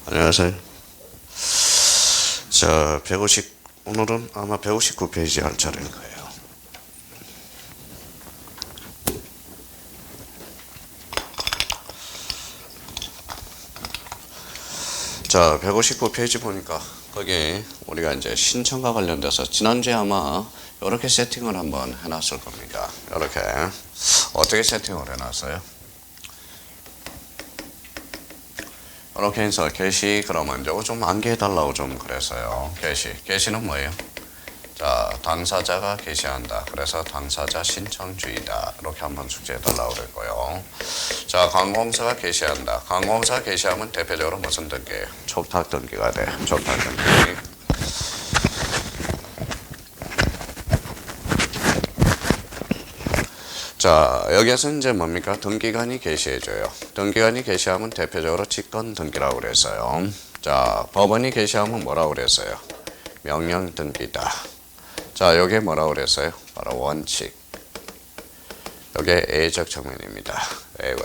안녕하세요. 오늘은 아마 159페이지 할 차례일 거예요. 자, 159페이지 보니까 거기 우리가 이제 신청과 관련돼서 지난주에 아마 이렇게 세팅을 한번 해놨을 겁니다. 이렇게 어떻게 세팅을 해놨어요? 이렇게 해서 게시 그러면 이거 좀 암기해달라고 좀 그랬어요. 게시는 뭐예요? 자, 당사자가 게시한다. 그래서 당사자 신청주의다. 이렇게 한번 숙제해달라고 그랬고요. 자, 관공서가 게시한다. 관공서가 게시하면 대표적으로 무슨 등기예요? 촉탁 등기가 돼. 촉탁 등기. 자, 여기에서 이제 뭡니까? 등기관이 게시해줘요. 등기관이 게시하면 대표적으로 직권 등기라고 그랬어요. 자, 법원이 게시하면 뭐라고 그랬어요? 명령 등기다. 자, 여기에 뭐라고 그랬어요? 바로 원칙. 여기에 예적 측면입니다. 왜?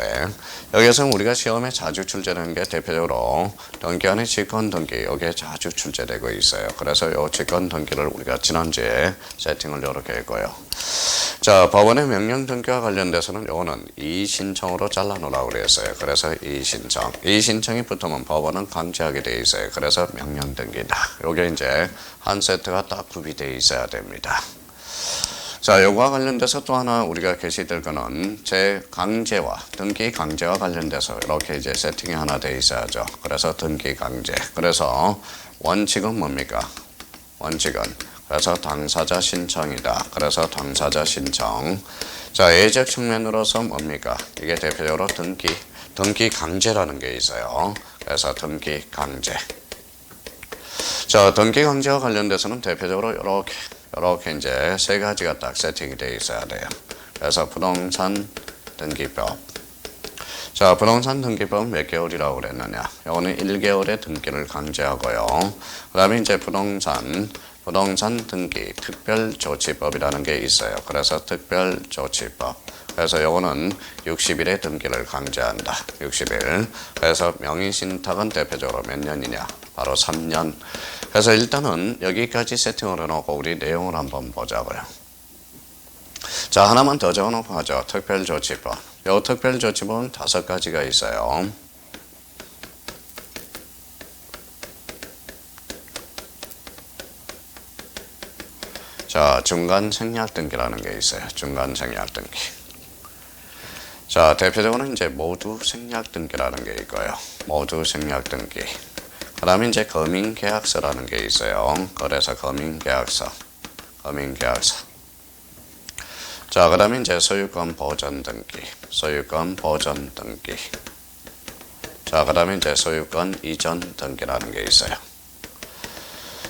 여기에서 우리가 시험에 자주 출제되는 게 대표적으로 등기관의 직권 등기, 여기에 자주 출제되고 있어요. 그래서 이 직권 등기를 우리가 지난주에 세팅을 이렇게 했고요. 자, 법원의 명령 등기와 관련돼서는 요거는 이의신청으로 잘라놓으라고 그랬어요. 그래서 이의신청. 이의신청이 붙으면 법원은 강제하게 돼 있어요. 그래서 명령 등기다. 요게 이제 한 세트가 딱 구비되어 있어야 됩니다. 자, 요거와 관련돼서 또 하나 우리가 게시될 거는 재강제와 등기 강제와 관련돼서 이렇게 이제 세팅이 하나 돼 있어야죠. 그래서 등기 강제. 그래서 원칙은 뭡니까? 원칙은 그래서 당사자 신청이다. 그래서 당사자 신청. 자, 예적 측면으로서 뭡니까? 이게 대표적으로 등기 강제라는 게 있어요. 그래서 등기 강제. 자, 등기 강제와 관련돼서는 대표적으로 이렇게 이제 세 가지가 딱 세팅이 되어 있어야 돼요. 그래서 부동산 등기법. 자, 부동산 등기법은 몇 개월이라고 그랬느냐? 이거는 1개월의 등기를 강제하고요. 그 다음에 이제 부동산 등기 특별조치법이라는 게 있어요. 그래서 특별조치법. 그래서 요거는 60일의 등기를 강제한다. 60일. 그래서 명의신탁은 대표적으로 몇 년이냐? 바로 3년. 그래서 일단은 여기까지 세팅을 해놓고 우리 내용을 한번 보자고요. 자, 하나만 더 적어놓고 하죠. 특별조치법. 요 특별조치법은 5가지가 있어요. 자, 중간 생략 등기라는 게 있어요. 중간 생략 등기. 자, 대표적으로 이제 모두 생략 등기라는 게 있고요. 모두 생략 등기. 그 다음에 이제 거민계약서라는 게 있어요. 그래서 거민계약서. 자, 그 다음에 이제 소유권 보전 등기. 자, 그 다음에 이제 소유권 이전 등기라는 게 있어요.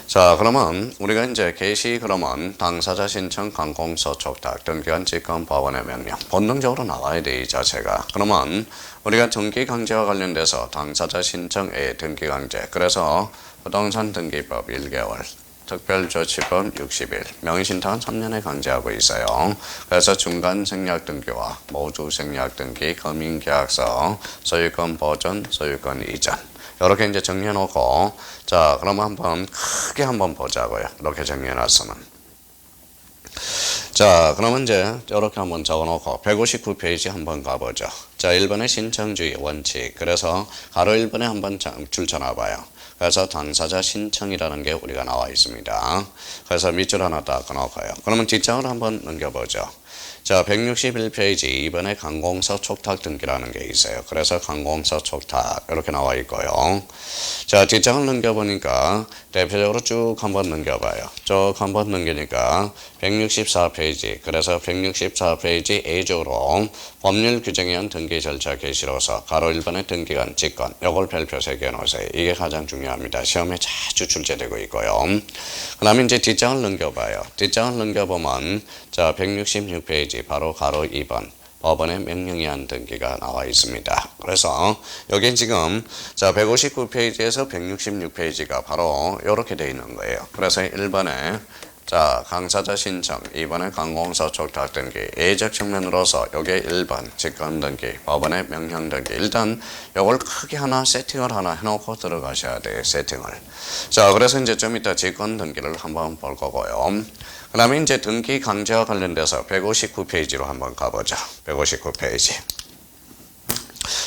자, 그러면 우리가 이제 게시 그러면 당사자 신청 관공서 촉탁 등기관 직권 법원의 명령 본능적으로 나와야 돼 이 자체가. 그러면 우리가 등기 강제와 관련돼서 당사자 신청의 등기 강제. 그래서 부동산 등기법 1개월, 특별조치법 60일, 명의신탁은 3년에 강제하고 있어요. 그래서 중간 생략 등기와 모두 생략 등기, 거민계약서, 소유권 보전, 소유권 이전. 이렇게 이제 정리해놓고, 자, 그러면 한번 크게 한번 보자고요. 이렇게 정리해놨으면. 자, 그러면 이제 이렇게 한번 적어놓고 159페이지 한번 가보죠. 자, 1번의 신청주의 원칙. 그래서 가로 1번에 한번 줄쳐놔봐요. 그래서 당사자 신청이라는 게 우리가 나와 있습니다. 그래서 밑줄 하나 딱 끊어가요. 그러면 뒷장을 한번 넘겨보죠. 자, 161페이지 2번에 관공서 촉탁 등기라는 게 있어요. 그래서 관공서 촉탁 이렇게 나와 있고요. 자, 뒷장을 넘겨보니까 대표적으로 쭉 한번 넘겨봐요. 쭉 한번 넘기니까 164페이지. 그래서 164페이지 A조로 법률 규정에 의한 등기 절차 개시로서 가로 1번의 등기관 직권 요걸 별표 3개 놓으세요. 이게 가장 중요합니다. 시험에 자주 출제되고 있고요. 그 다음에 이제 뒷장을 넘겨봐요. 뒷장을 넘겨보면 자, 166페이지 바로 가로 2번 법원의 명령에 의한 등기가 나와 있습니다. 그래서 여기 지금 자 159페이지에서 166페이지가 바로 이렇게 되어 있는 거예요. 그래서 1번에 자, 강사자 신청, 2번에 관공서 촉탁 등기, 예적 측면으로서 요게 1번 직권 등기, 법원의 명령 등기. 일단 요걸 크게 하나 세팅을 하나 해놓고 들어가셔야 돼요. 세팅을. 자, 그래서 이제 좀 이따 직권 등기를 한번 볼 거고요. 그 다음에 이제 등기 강제와 관련돼서 159페이지로 한번 가보자. 159페이지.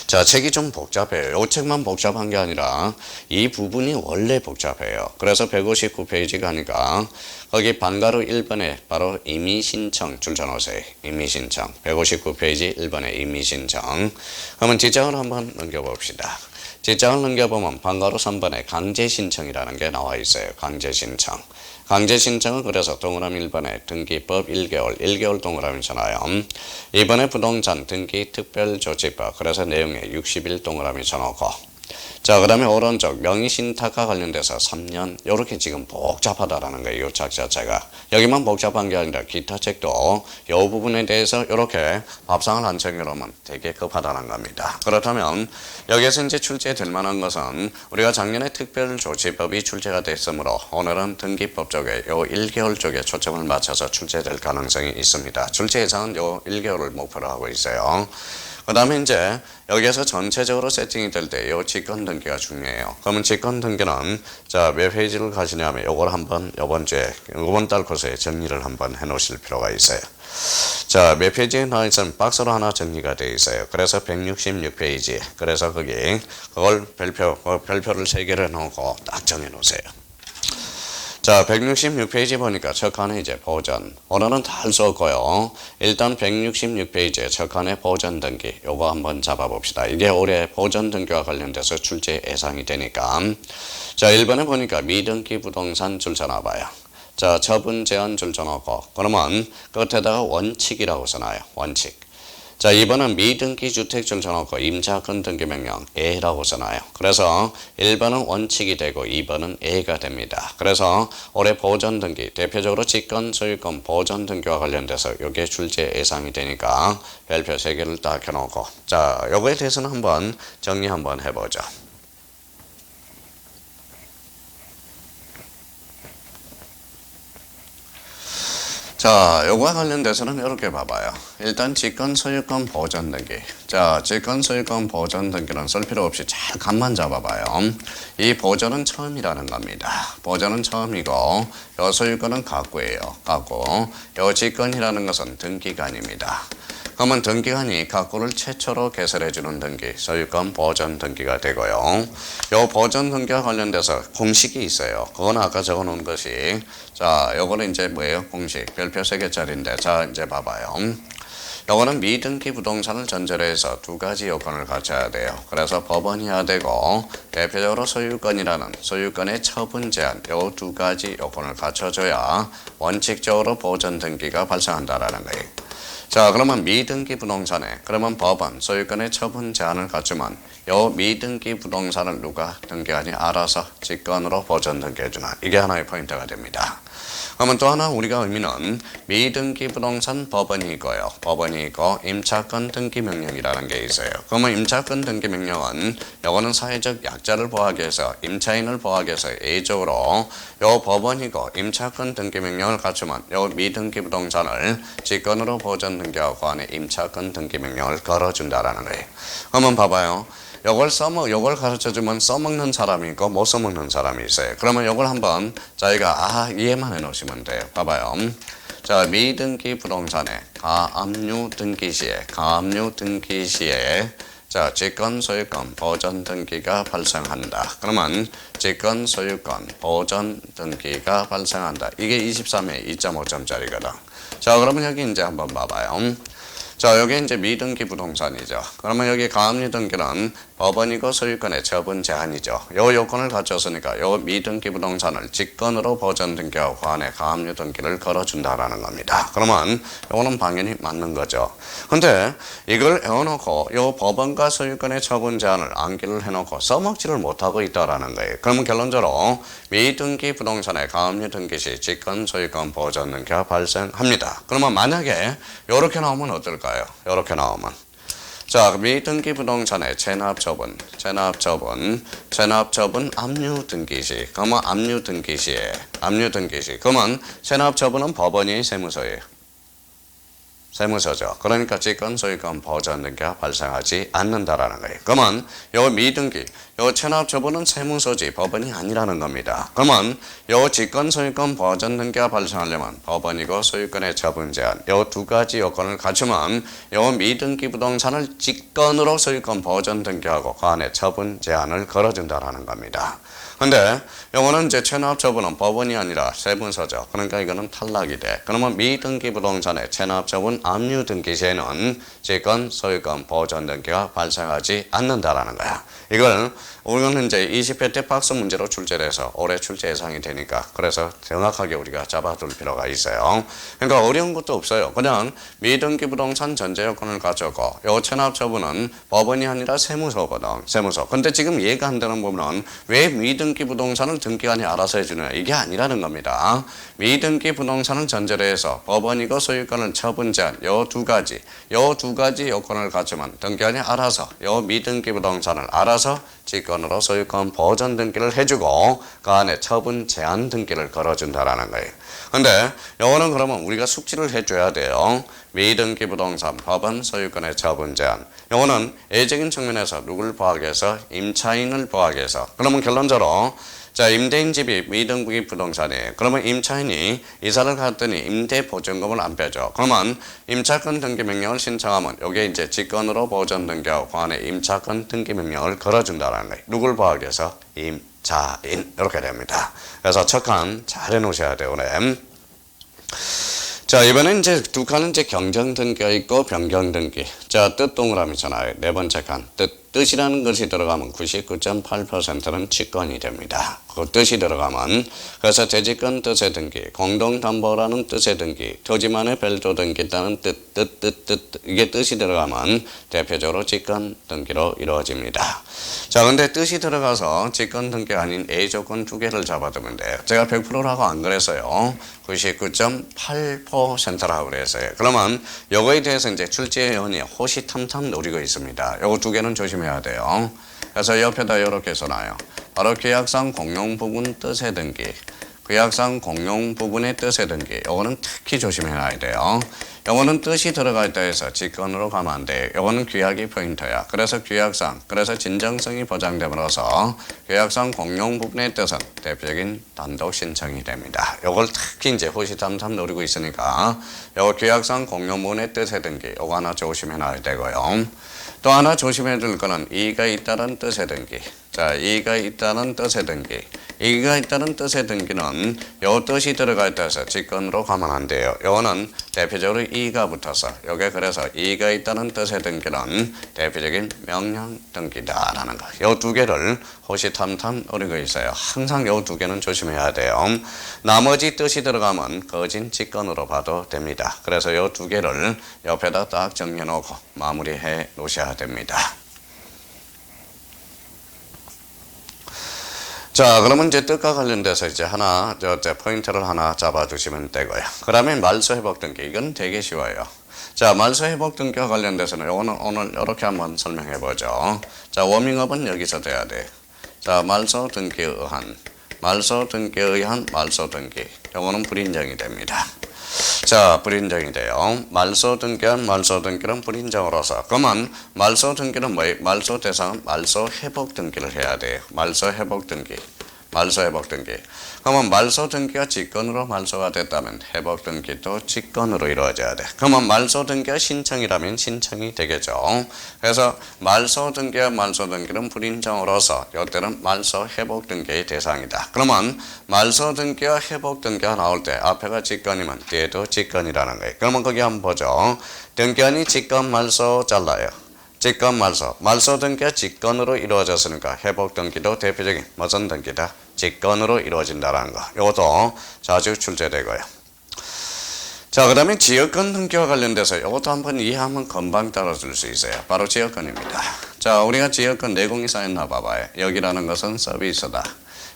자, 책이 좀 복잡해요. 이 책만 복잡한 게 아니라 이 부분이 원래 복잡해요. 그래서 159페이지 가니까 거기 방가루 1번에 바로 임의신청 줄쳐놓으세요. 임의신청. 159페이지 1번에 임의신청. 그러면 뒷장을 한번 넘겨봅시다. 뒷장을 넘겨보면 방가루 3번에 강제신청이라는 게 나와 있어요. 강제신청. 강제신청은 그래서 동그라미 1번에 등기법 1개월 동그라미 쳐놔요. 2번에 부동산 등기 특별조치법 그래서 내용에 60일 동그라미 쳐놓고 자, 그 다음에 오른쪽 명의신탁과 관련돼서 3년 이렇게 지금 복잡하다라는 거예요. 이 책 자체가. 여기만 복잡한 게 아니라 기타 책도 이 부분에 대해서 이렇게 밥상을 한 책으로면 되게 급하다는 겁니다. 그렇다면 여기에서 이제 출제될 만한 것은 우리가 작년에 특별조치법이 출제가 됐으므로 오늘은 등기법 쪽에 요 1개월 쪽에 초점을 맞춰서 출제될 가능성이 있습니다. 출제 예상은 요 1개월을 목표로 하고 있어요. 그 다음에 이제 여기에서 전체적으로 세팅이 될 때 이 직권 등기가 중요해요. 그러면 직권 등기는 자, 몇 페이지를 가시냐면 요걸 한번 이번 달 코스에 정리를 한번 해 놓으실 필요가 있어요. 자, 몇 페이지에 나와 있으면 박스로 하나 정리가 되어 있어요. 그래서 166페이지. 그래서 그걸 별표를 3개를 넣고 딱 정해 놓으세요. 자, 166페이지 보니까 첫 칸에 이제 보전. 오늘은 다 할 수 없고요. 일단 166페이지에 첫 칸에 보전 등기. 요거 한번 잡아봅시다. 이게 올해 보전 등기와 관련돼서 출제 예상이 되니까. 자, 1번에 보니까 미등기 부동산 줄쳐놔봐요. 자, 처분 제한 줄쳐놓고. 그러면 끝에다가 원칙이라고 써놔요. 원칙. 자, 2번은 미등기 주택 줄쳐놓고 임차권 등기 명령 A라고 써놔요. 그래서 1번은 원칙이 되고 2번은 A가 됩니다. 그래서 올해 보전 등기, 대표적으로 직권, 소유권, 보전 등기와 관련돼서 이게 출제 예상이 되니까 별표 3개를 딱 켜놓고 자, 요거에 대해서는 한번 정리 한번 해보죠. 자, 요거와 관련돼서는 이렇게 봐봐요. 일단 직권 소유권 보전 등기. 자, 직권 소유권 보전 등기는 쓸 필요 없이 잘 감만 잡아봐요. 이 보전은 처음이라는 겁니다. 보전은 처음이고 요 소유권은 각구예요. 각구. 요 직권이라는 것은 등기간입니다. 그러면 등기간이 각구를 최초로 개설해주는 등기, 소유권 보전 등기가 되고요. 요 보전 등기와 관련돼서 공식이 있어요. 그건 아까 적어놓은 것이 자, 요거는 이제 뭐예요? 공식. 별표 3개짜리인데 자, 이제 봐봐요. 요거는 미등기 부동산을 전제로 해서 2가지 요건을 갖춰야 돼요. 그래서 법원이어야 되고 대표적으로 소유권이라는 소유권의 처분 제한 요 2가지 요건을 갖춰줘야 원칙적으로 보전 등기가 발생한다라는 거예요. 자, 그러면 미등기 부동산에 그러면 법원 소유권의 처분 제한을 갖추면 요 미등기 부동산을 누가 등기하니 알아서 직권으로 보전 등기해주나 이게 하나의 포인트가 됩니다. 그러면 또 하나 우리가 의미는 미등기 부동산 법원이 있고요. 법원이 있고 임차권 등기 명령이라는 게 있어요. 그러면 임차권 등기 명령은 요거는 사회적 약자를 보호하기 위해서 임차인을 보호하기 위해서 A적으로 요 법원이고 임차권 등기 명령을 갖추면 요 미등기 부동산을 직권으로 보전 등기하고 안에 임차권 등기 명령을 걸어준다라는 거예요. 그러면 봐봐요. 요걸 가르쳐주면 써먹는 사람이 있고 못 써먹는 사람이 있어요. 그러면 요걸 한번 저희가 이해만 해 놓으시면 돼요. 봐봐요. 자, 미등기 부동산에 가압류 등기 시에 자, 직권 소유권 보전 등기가 발생한다. 그러면 직권 소유권 보전 등기가 발생한다. 이게 23회 2.5점짜리거든. 자, 그러면 여기 이제 한번 봐봐요. 자, 여기 이제 미등기 부동산이죠. 그러면 여기 가압류 등기는 법원이고 소유권의 처분 제한이죠. 요 요건을 갖췄으니까 요 미등기 부동산을 직권으로 보전 등기하고 안에 가압류 등기를 걸어준다라는 겁니다. 그러면 요거는 당연히 맞는 거죠. 근데 이걸 해놓고 요 법원과 소유권의 처분 제한을 암기를 해놓고 써먹지를 못하고 있다라는 거예요. 그러면 결론적으로 미등기 부동산의 가압류 등기 시 직권 소유권 보전 등기가 발생합니다. 그러면 만약에 요렇게 나오면 어떨까요? 요렇게 나오면 자, 미등기 부동산의 체납처분, 압류등기시. 그러면 압류등기시에, 그러면 체납처분은 법원이 세무서예요. 세무서죠. 그러니까 직권 소유권 보전 등기가 발생하지 않는다라는 거예요. 그러면 요 미등기, 요 체납처분은 세무서지 법원이 아니라는 겁니다. 그러면 요 직권 소유권 보전 등기가 발생하려면 법원이고 소유권의 처분 제한, 요 두 가지 요건을 갖추면 요 미등기 부동산을 직권으로 소유권 보전 등기하고 그 안에 처분 제한을 걸어준다라는 겁니다. 근데 요거는 이제 체납처분은 법원이 아니라 세무서죠. 그러니까 이거는 탈락이 돼. 그러면 미등기 부동산의 체납처분 압류등기 시에는 직권 소유권 보전 등기가 발생하지 않는다라는 거야. 이걸 우리는 이제 20회 때 박스 문제로 출제돼서 올해 출제 예상이 되니까 그래서 정확하게 우리가 잡아둘 필요가 있어요. 그러니까 어려운 것도 없어요. 그냥 미등기 부동산 전제 요건을 가져고 요 체납처분은 법원이 아니라 세무서거든. 세무서. 근데 지금 이해가 안 되는 부분은 왜 미등기 부동산을 등기관이 알아서 해주느냐 이게 아니라는 겁니다. 미등기 부동산을 전제로 해서 법원이고 소유권을 처분 제한 요 두 가지 요건을 갖추면 등기관이 알아서 요 미등기 부동산을 알아서 직권으로 소유권 보전 등기를 해주고 그 안에 처분 제한 등기를 걸어준다라는 거예요. 근데 요거는 그러면 우리가 숙지를 해줘야 돼요. 미등기 부동산 법원 소유권의 처분 제한. 요거는 예적인 측면에서 누굴 보하기 위해서? 임차인을 보하기 위해서. 그러면 결론적으로 자, 임대인 집이 미등기 부동산이에요. 그러면 임차인이 이사를 갔더니 임대 보증금을 안 빼줘. 그러면 임차권 등기 명령을 신청하면 여기에 이제 직권으로 보전 등기하고 그 안에 임차권 등기 명령을 걸어준다는 거예요. 누굴 보하기 위해서? 임차인. 이렇게 됩니다. 그래서 첫 칸 잘 해놓으셔야 돼요. 오늘. 자, 이번엔 이제 두 칸은 이제 경정 등기가 있고 변경 등기. 자, 뜻 동그라미잖아요. 네 번째 칸. 뜻이라는 것이 들어가면 99.8%는 직권이 됩니다. 그 뜻이 들어가면 그래서 재직권 뜻의 등기, 공동담보라는 뜻의 등기, 토지만의 별도 등기 있다는 뜻 이게 뜻이 들어가면 대표적으로 직권 등기로 이루어집니다. 자, 근데 뜻이 들어가서 직권 등기가 아닌 A 조건 두 개를 잡아두면 돼요. 제가 100%라고 안 그랬어요. 99.8%라고 그랬어요. 그러면 요거에 대해서 이제 출제위원이 호시탐탐 노리고 있습니다. 요거 두 개는 조심해야 돼요. 그래서 옆에다 이렇게 써놔요. 바로 계약상 공용 부분 뜻의 등기. 계약상 공용 부분의 뜻의 등기. 요거는 특히 조심해야 돼요. 요거는 뜻이 들어가 있다 해서 직권으로 가면 안 돼요. 요거는 규약이 포인트야. 그래서 규약상, 그래서 진정성이 보장됨으로써 규약상 공용 부분의 뜻은 대표적인 단독 신청이 됩니다. 요걸 특히 이제 호시탐탐 노리고 있으니까 요거 규약상 공용 부분의 뜻의 등기. 요거 하나 조심해 놔야 되고요. 또 하나 조심해야 될 거는 이의가 있다는 뜻의 등기. 자, 이의가 있다는 뜻의 등기. 이의가 있다는 뜻의 등기는 요 뜻이 들어가 있다서 직권으로 가면 안 돼요. 요거는 대표적으로 이의가 붙어서 요게 그래서 이의가 있다는 뜻의 등기는 대표적인 명령 등기다라는 거. 요 두 개를 호시탐탐 노리고 있어요. 항상 요 두 개는 조심해야 돼요. 나머지 뜻이 들어가면 거진 직권으로 봐도 됩니다. 그래서 요 두 개를 옆에다 딱 정리해 놓고 마무리해 놓으셔야 됩니다. 자, 그러면 이제 뜻과 관련돼서 이제 하나, 포인트를 하나 잡아주시면 되고요. 그 다음에 말소 회복 등기. 이건 되게 쉬워요. 자, 말소 회복 등기와 관련돼서는 요거는 오늘 이렇게 한번 설명해 보죠. 자, 워밍업은 여기서 돼야 돼. 자, 말소 등기에 의한, 말소 등기. 요거는 불인정이 됩니다. 자, 불인정이 돼요. 말소 등기는 불인정으로서. 그러면 말소 등기는 뭐예요? 말소 대상은 말소 회복 등기를 해야 돼요. 말소 회복 등기. 그러면 말소 등기가 직권으로 말소가 됐다면 회복 등기도 직권으로 이루어져야 돼. 그러면 말소 등기가 신청이라면 신청이 되겠죠. 그래서 말소 등기는 불인정으로서 이때는 말소 회복 등기의 대상이다. 그러면 말소 등기와 회복 등기가 나올 때 앞에가 직권이면 뒤에도 직권이라는 거예요. 그러면 거기 한번 보죠. 등기관이 직권 말소 잘라요. 직권 말소 등기가 직권으로 이루어졌으니까 회복 등기도 대표적인 무슨 등기다? 직권으로 이루어진다는 거. 이것도 자주 출제되고요. 자, 그 다음에 지역권 등기와 관련돼서 이것도 한번 이해하면 금방 따라줄 수 있어요. 바로 지역권입니다. 자, 우리가 지역권 내공이 쌓였나 봐봐요. 여기라는 것은 서비스다.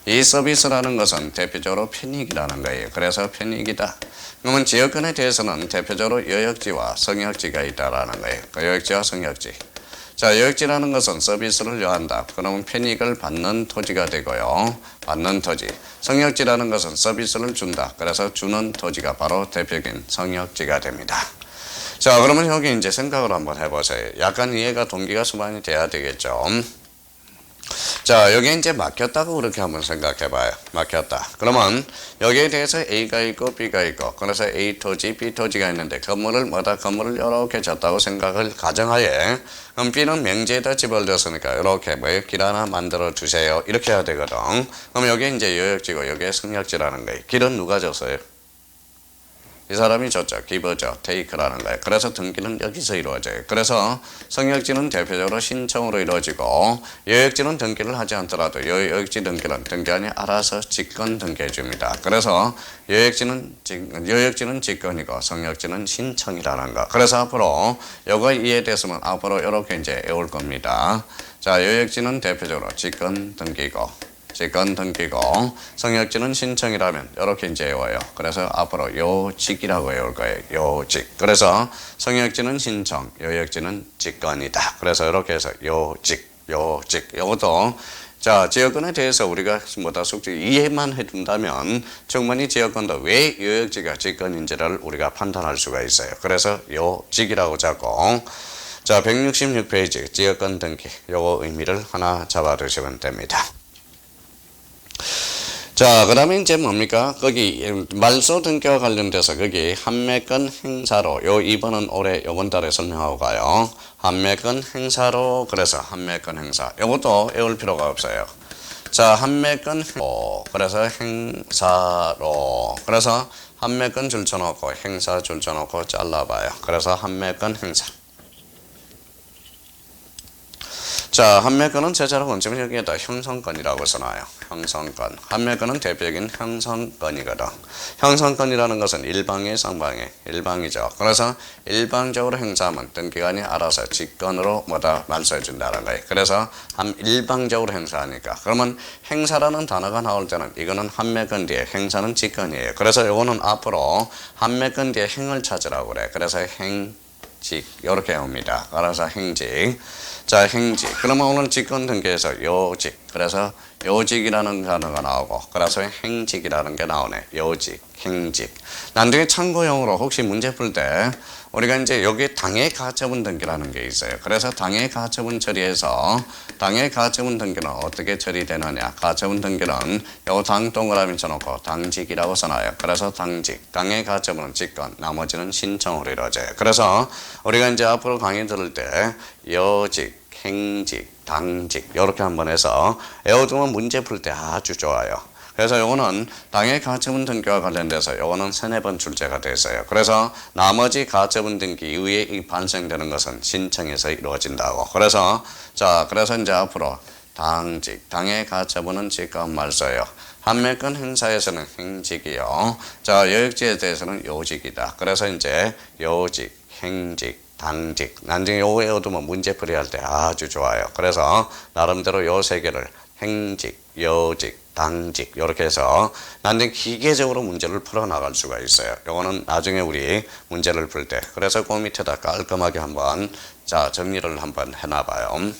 이 서비스라는 것은 대표적으로 편익이라는 거예요. 그래서 편익이다. 그러면 지역권에 대해서는 대표적으로 여역지와 성역지가 있다라는 거예요. 그 여역지와 성역지. 자, 여역지라는 것은 서비스를 여한다. 그러면 편익을 받는 토지가 되고요. 받는 토지. 성역지라는 것은 서비스를 준다. 그래서 주는 토지가 바로 대표적인 성역지가 됩니다. 자, 그러면 여기 이제 생각을 한번 해보세요. 약간 이해가 동기가 수반이 돼야 되겠죠. 자, 여기 이제 막혔다고 그렇게 한번 생각해 봐요. 막혔다. 그러면 여기에 대해서 A가 있고 B가 있고, 그래서 A 토지, B 토지가 있는데 건물을 이렇게 졌다고 생각을 가정하에, 그럼 B는 명지에다 집을 졌으니까 이렇게 뭐예요? 길 하나 만들어 주세요. 이렇게 해야 되거든. 그럼 여기 이제 여역지고 여기에 성역지라는 거예요. 길은 누가 졌어요? 이 사람이 줬죠. 기버죠. 테이크라는 거예요. 그래서 등기는 여기서 이루어져요. 그래서 성역지는 대표적으로 신청으로 이루어지고, 여역지는 등기를 하지 않더라도 여역지 등기는 등기관이 알아서 직권 등기해 줍니다. 그래서 여역지는 직권이고 성역지는 신청이라는 거. 그래서 앞으로 요거 이해됐으면 앞으로 이렇게 이제 외울 겁니다. 자, 여역지는 대표적으로 직권 등기고 성역지는 신청이라면 이렇게 이제 외워요. 그래서 앞으로 요직이라고 외울 거예요. 요직. 그래서 성역지는 신청, 여역지는 직권이다. 그래서 이렇게 해서 요직. 요것도 자, 지역권에 대해서 우리가 뭐다 숙제 이해만 해둔다면 충분히 지역권도 왜 여역지가 직권인지를 우리가 판단할 수가 있어요. 그래서 요직이라고 잡고, 자, 166페이지 지역권 등기 요거 의미를 하나 잡아두시면 됩니다. 자, 그 다음에 이제 뭡니까? 거기 말소 등기와 관련돼서 거기 판매권 행사로, 요 2번은 올해 요번 달에 설명하고 가요. 판매권 행사로, 그래서 판매권 행사. 요것도 외울 필요가 없어요. 자, 판매권 그래서 행사로. 그래서 판매권 줄쳐놓고 행사 줄쳐놓고 잘라봐요. 그래서 판매권 행사. 자, 판매권은 제자로 원점은 여기에다 형성권이라고 써놔요. 형성권. 판매권은 대표적인 형성권이거든. 형성권이라는 것은 일방의 상방의 일방이죠. 그래서 일방적으로 행사하면 등기관이 알아서 직권으로 말소해 준다는 거예요. 그래서 일방적으로 행사하니까. 그러면 행사라는 단어가 나올 때는 이거는 판매권 뒤에 행사는 직권이에요. 그래서 이거는 앞으로 판매권 뒤에 행을 찾으라고 그래. 그래서 행직 이렇게 옵니다. 그래서 행직. 자, 행직. 그러면 오늘 직권 등기에서 요직. 그래서 요직이라는 단어가 나오고, 그래서 행직이라는 게 나오네. 요직, 행직. 나중에 참고용으로 혹시 문제 풀 때 우리가 이제 여기 당해 가처분 등기라는 게 있어요. 그래서 당해 가처분 처리해서 당해 가처분 등기는 어떻게 처리되느냐? 가처분 등기는 요 당 동그라미 쳐놓고 당직이라고 써놔요. 그래서 당직, 당해 가처분은 직권, 나머지는 신청으로 이루어져요. 그래서 우리가 이제 앞으로 강의 들을 때 요직, 행직, 당직 이렇게 한번 해서 외워두면 문제 풀 때 아주 좋아요. 그래서 요거는 당해 가처분 등기와 관련돼서 요거는 3-4번 출제가 됐어요. 그래서 나머지 가처분 등기 이후에 발생되는 것은 신청에서 이루어진다고. 그래서 자, 그래서 이제 앞으로 당직, 당해 가처분은 직권 말소예요. 판매권 행사에서는 행직이요. 자, 여역지에 대해서는 요직이다. 그래서 이제 요직, 행직, 당직. 나중에 요거 외워두면 문제 풀이할 때 아주 좋아요. 그래서 나름대로 요 3개를 행직, 요직, 당직 이렇게 해서 나중에 기계적으로 문제를 풀어나갈 수가 있어요. 요거는 나중에 우리 문제를 풀 때. 그래서 그 밑에다 깔끔하게 한번 자 정리를 한번 해놔봐요.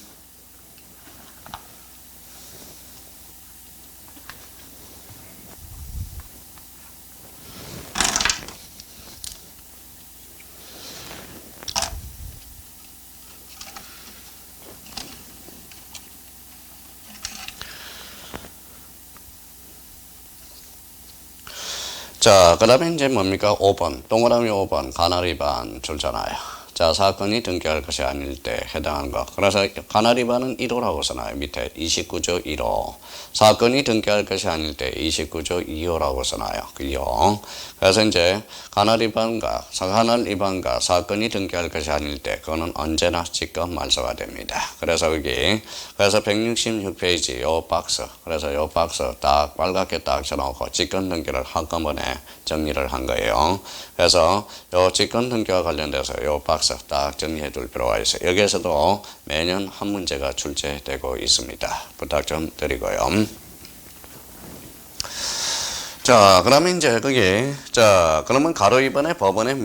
자, 그 다음에 이제 뭡니까? 5번. 동그라미 5번. 가나리 반 줄잖아요. 자, 사건이 등기할 것이 아닐 때 해당한 것. 그래서 가나리 반은 1호라고 써놔요. 밑에 29조 1호. 사건이 등기할 것이 아닐 때 29조 2호라고 써놔요. 2호. 그래서 이제 가나리 반과 사건이 등기할 것이 아닐 때 그거는 언제나 직권 말소가 됩니다. 그래서 여기 그래서 166페이지 요 박스. 그래서 요 박스 딱 빨갛게 딱 쳐놓고 직권 등기를 한꺼번에 정리를 한 거예요. 그래서 요 직권 등기와 관련돼서 요 박스 딱 정리해 둘 필요가 있어요. 여기에서도 매년 한 문제가 출제되고 있습니다. 부탁 좀 드리고요. 자, 그러면 이제 거기, 자, 그러면 가로 2번에 법원의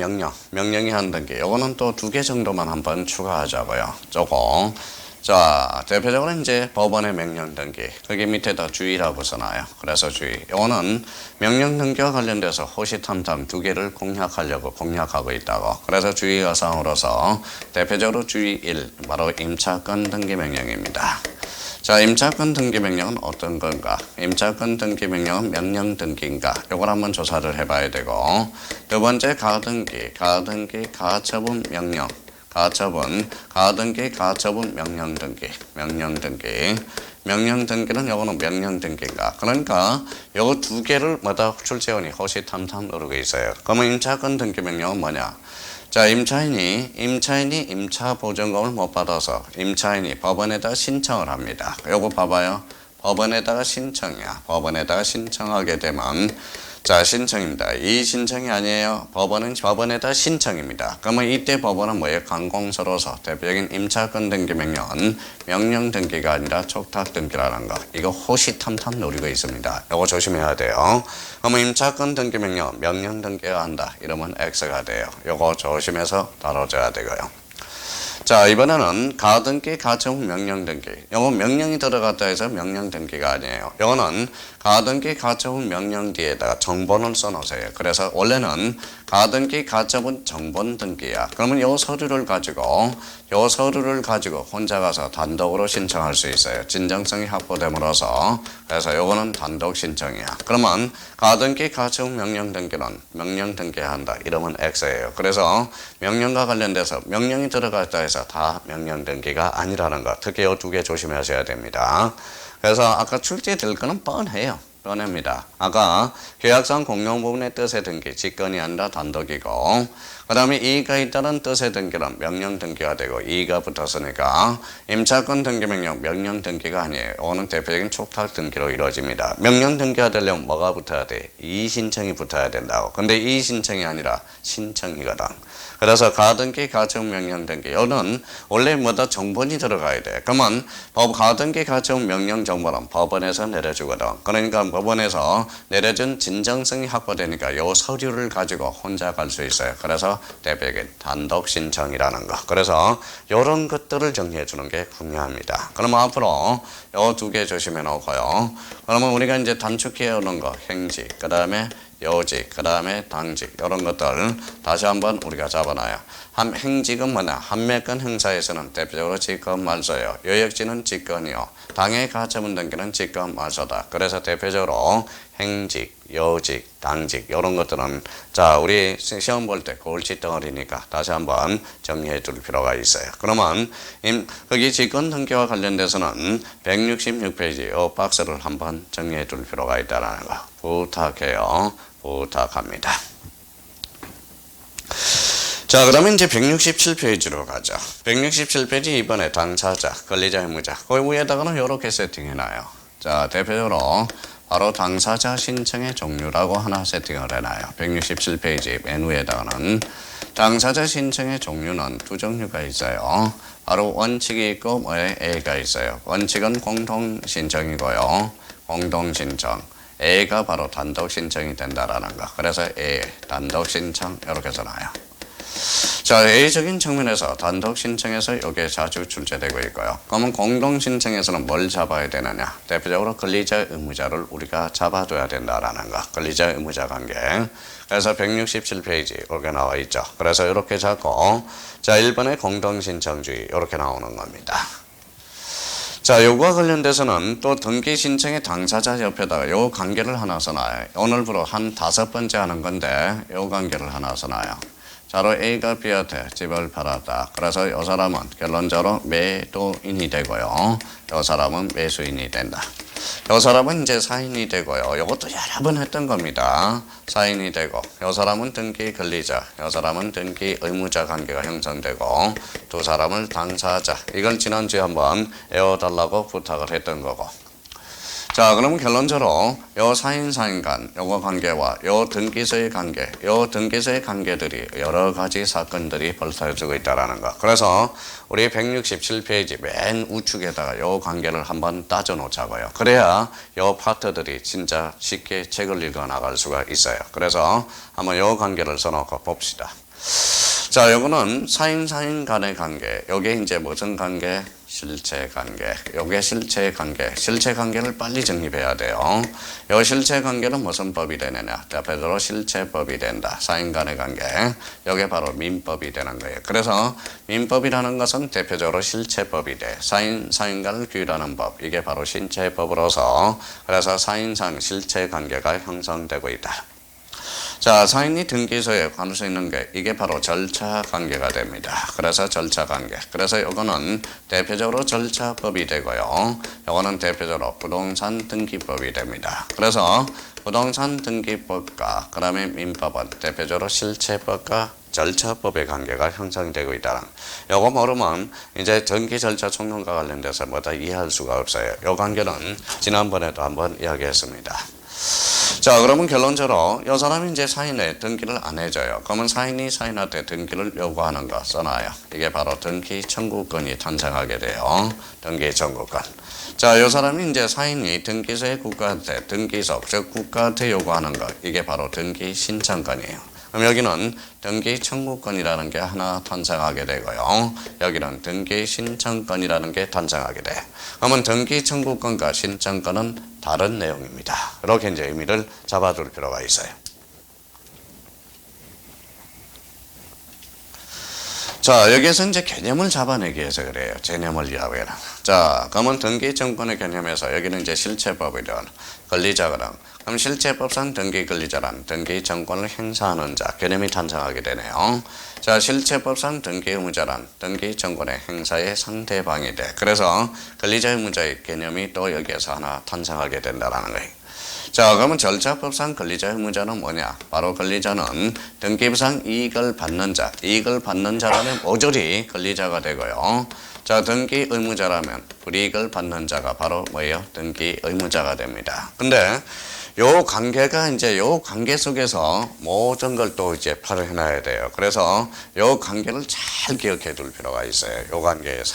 명령이 한 등기. 요거는 또 2개 정도만 한번 추가하자고요. 저거. 자, 대표적으로 이제 법원의 명령 등기. 거기 밑에다 주의라고 써놔요. 그래서 주의. 요거는 명령 등기와 관련돼서 호시탐탐 2개를 공략하고 있다고. 그래서 주의 사항으로서 대표적으로 주의 1, 바로 임차권 등기 명령입니다. 자, 임차권 등기 명령은 어떤 건가? 임차권 등기 명령은 명령 등기인가? 요걸 한번 조사를 해봐야 되고, 두 번째 가등기, 가처분 명령. 가처분 명령 등기. 명령 등기는 요거는 명령 등기인가? 그러니까 요거 2개를 뭐다 출제원이 호시탐탐 누르고 있어요. 그러면 임차권 등기 명령은 뭐냐? 자, 임차인이 임차 보증금을 못 받아서 임차인이 법원에다 신청을 합니다. 요거 봐봐요. 법원에다가 신청이야. 법원에다가 신청하게 되면, 자, 신청입니다. 이 신청이 아니에요. 법원에다 신청입니다. 그러면 이때 법원은 뭐예요? 관공서로서 대표적인 임차권 등기 명령은 명령 등기가 아니라 촉탁 등기라는 거. 이거 호시탐탐 노리고 있습니다. 이거 조심해야 돼요. 그러면 임차권 등기 명령 등기가 한다. 이러면 X가 돼요. 이거 조심해서 다뤄줘야 되고요. 자, 이번에는 가등기, 가처분 명령 등기. 요거 명령이 들어갔다 해서 명령 등기가 아니에요. 요거는 가등기, 가처분 명령 뒤에다가 정본을 써놓으세요. 그래서 원래는 가등기, 가처분 정본 등기야. 그러면 요 서류를 가지고 혼자 가서 단독으로 신청할 수 있어요. 진정성이 확보됨으로써. 그래서 요거는 단독 신청이야. 그러면 가등기, 가처분 명령 등기는 명령 등기한다. 이러면 X예요. 그래서 명령과 관련돼서 명령이 들어갔다 해서 다 명령 등기가 아니라는 거. 특히 요 2개 조심하셔야 됩니다. 그래서 아까 출제될 거는 뻔해요. 뻔합니다. 아까 계약상 공용 부분의 뜻의 등기, 직권이 아니라 단독이고, 그 다음에 이의가 있다는 뜻의 등기는 명령 등기가 되고, 이의가 붙었으니까 임차권 등기 명령 등기가 아니에요. 이거는 대표적인 촉탁 등기로 이루어집니다. 명령 등기가 되려면 뭐가 붙어야 돼? 이의 신청이 붙어야 된다고. 근데 이의 신청이 아니라 신청이거든. 그래서 가등기, 가처분 명령 등기. 이거는 원래 뭐다 정본이 들어가야 돼. 그러면 가등기, 가처분 명령 정본은 법원에서 내려주거든. 그러니까 법원에서 내려준 진정성이 확보되니까 요 서류를 가지고 혼자 갈 수 있어요. 그래서 대표적인 단독 신청이라는 거. 그래서 이런 것들을 정리해 주는 게 중요합니다. 그러면 앞으로 요 2개 조심해 놓고요. 그러면 우리가 이제 단축해 오는 거, 행직, 그 다음에 요직, 그 다음에 당직, 이런 것들 다시 한번 우리가 잡아놔요. 행직은 뭐냐? 한매권 행사에서는 대표적으로 직권 말소예요. 요역지는 직권이요. 당해 가처분 등기는 직권 말소다. 그래서 대표적으로 행직, 요직, 당직 이런 것들은 자, 우리 시험 볼 때 골치 덩어리니까 다시 한번 정리해 둘 필요가 있어요. 그러면 거기 직권 등기와 관련돼서는 166페이지 이 박스를 한번 정리해 둘 필요가 있다는 거 부탁해요. 부탁합니다. 자, 그러면 이제 167페이지로 가죠. 167페이지 이번에 당사자, 권리자, 의무자. 그 위에다가는 이렇게 세팅해놔요. 자, 대표적으로 바로 당사자 신청의 종류라고 하나 세팅을 해놔요. 167페이지 맨 위에다가는 당사자 신청의 종류는 2종류가 있어요. 바로 원칙이 있고 A가 있어요. 원칙은 공동신청이고요. 공동신청. A가 바로 단독 신청이 된다라는 거. 그래서 A, 단독 신청 이렇게 써놔요. 자, A적인 측면에서 단독 신청에서 이게 자주 출제되고 있고요. 그러면 공동 신청에서는 뭘 잡아야 되느냐? 대표적으로 권리자, 의무자를 우리가 잡아둬야 된다라는 거. 권리자, 의무자 관계. 그래서 167페이지 이렇게 나와 있죠. 그래서 이렇게 잡고 자, 1번의 공동 신청주의 이렇게 나오는 겁니다. 자, 요거와 관련돼서는 또 등기 신청의 당사자 옆에다가 요 관계를 하나 써놔요. 오늘부로 한 5번째 하는 건데 요 관계를 하나 써놔요. 자로 A가 B한테 집을 팔았다. 그래서 이 사람은 결론적으로 매도인이 되고요. 이 사람은 매수인이 된다. 이 사람은 이제 사인이 되고요. 이것도 여러 번 했던 겁니다. 사인이 되고 이 사람은 등기 권리자, 이 사람은 등기 의무자 관계가 형성되고 두 사람을 당사자. 이걸 지난주에 한번 외워달라고 부탁을 했던 거고. 자, 그러면 결론적으로 요 사인 간 요거 관계와 요 등기소의 관계, 요 등기소의 관계들이 여러 가지 사건들이 벌써지고 있다라는 거. 그래서 우리 167페이지 맨 우측에다가 요 관계를 한번 따져 놓자고요. 그래야 요 파트들이 진짜 쉽게 책을 읽어 나갈 수가 있어요. 그래서 한번 요 관계를 써놓고 봅시다. 자, 요거는 사인 간의 관계. 요게 이제 무슨 관계? 실체 관계. 요게 실체 관계. 실체 관계를 빨리 정립해야 돼요. 요 실체 관계는 무슨 법이 되느냐? 대표적으로 실체법이 된다. 사인 간의 관계. 요게 바로 민법이 되는 거예요. 그래서 민법이라는 것은 대표적으로 실체법이 돼. 사인 간을 규율하는 법. 이게 바로 실체법으로서 그래서 사인상 실체 관계가 형성되고 있다. 자, 사인이 등기소에 관할 수 있는 게 이게 바로 절차 관계가 됩니다. 그래서 절차 관계. 그래서 이거는 대표적으로 절차법이 되고요. 이거는 대표적으로 부동산 등기법이 됩니다. 그래서 부동산 등기법과 그다음에 민법은 대표적으로 실체법과 절차법의 관계가 형성되고 있다는. 요거 모르면 이제 등기 절차 총론과 관련돼서 뭐다 이해할 수가 없어요. 요 관계는 지난번에도 한번 이야기했습니다. 자, 그러면 결론적으로 이 사람이 이제 사인에 등기를 안 해줘요. 그러면 사인이 사인한테 등기를 요구하는 거 써놔요. 이게 바로 등기 청구권이 탄생하게 돼요. 등기 청구권. 자, 이 사람이 이제 사인이 등기소의 국가한테 등기소, 즉 국가한테 요구하는 거. 이게 바로 등기 신청권이에요. 그럼 여기는 등기 청구권이라는 게 하나 탄생하게 되고요. 여기는 등기 신청권이라는 게 탄생하게 돼. 그러면 등기 청구권과 신청권은 다른 내용입니다. 이렇게 이제 의미를 잡아둘 필요가 있어요. 자, 여기에서 이제 개념을 잡아내기 위해서 그래요. 개념을 이야기해라. 자, 그러면 등기 청구권의 개념에서 여기는 이제 실체법이든 권리자거든. 그럼 실체법상 등기 권리자란 등기 청구권을 행사하는 자 개념이 탄생하게 되네요. 자, 실체법상 등기 의무자란 등기 청구권의 행사의 상대방이 돼. 그래서 권리자 의무자의 개념이 또 여기에서 하나 탄생하게 된다는 거예요. 자, 그러면 절차법상 권리자 의무자는 뭐냐? 바로 권리자는 등기부상 이익을 받는 자, 이익을 받는 자라면 모조리 권리자가 되고요. 자, 등기 의무자라면 불이익을 받는 자가 바로 뭐예요? 등기 의무자가 됩니다. 근데 요 관계가 이제 요 관계 속에서 모든 걸 또 이제 팔을 해놔야 돼요. 그래서 요 관계를 잘 기억해 둘 필요가 있어요. 요 관계에서.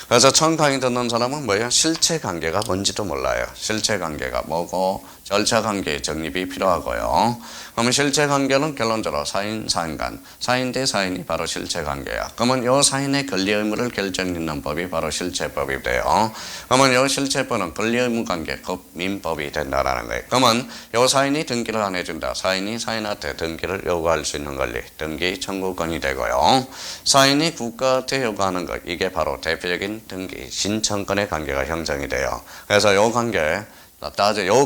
그래서 처음 강의 듣는 사람은 뭐예요? 실체 관계가 뭔지도 몰라요. 실체 관계가 뭐고 절차 관계의 정립이 필요하고요. 그러면 실체 관계는 결론적으로 사인 간, 사인 대 사인이 바로 실체 관계야. 그러면 이 사인의 권리 의무를 결정짓는 법이 바로 실체법이 돼요. 그러면 이 실체법은 권리 의무 관계 급 민법이 된다라는 거예요. 그러면 이 사인이 등기를 안 해준다. 사인이 사인한테 등기를 요구할 수 있는 권리, 등기 청구권이 되고요. 사인이 국가한테 요구하는 것, 이게 바로 대표적인 등기 신청권의 관계가 형성이 돼요. 그래서 이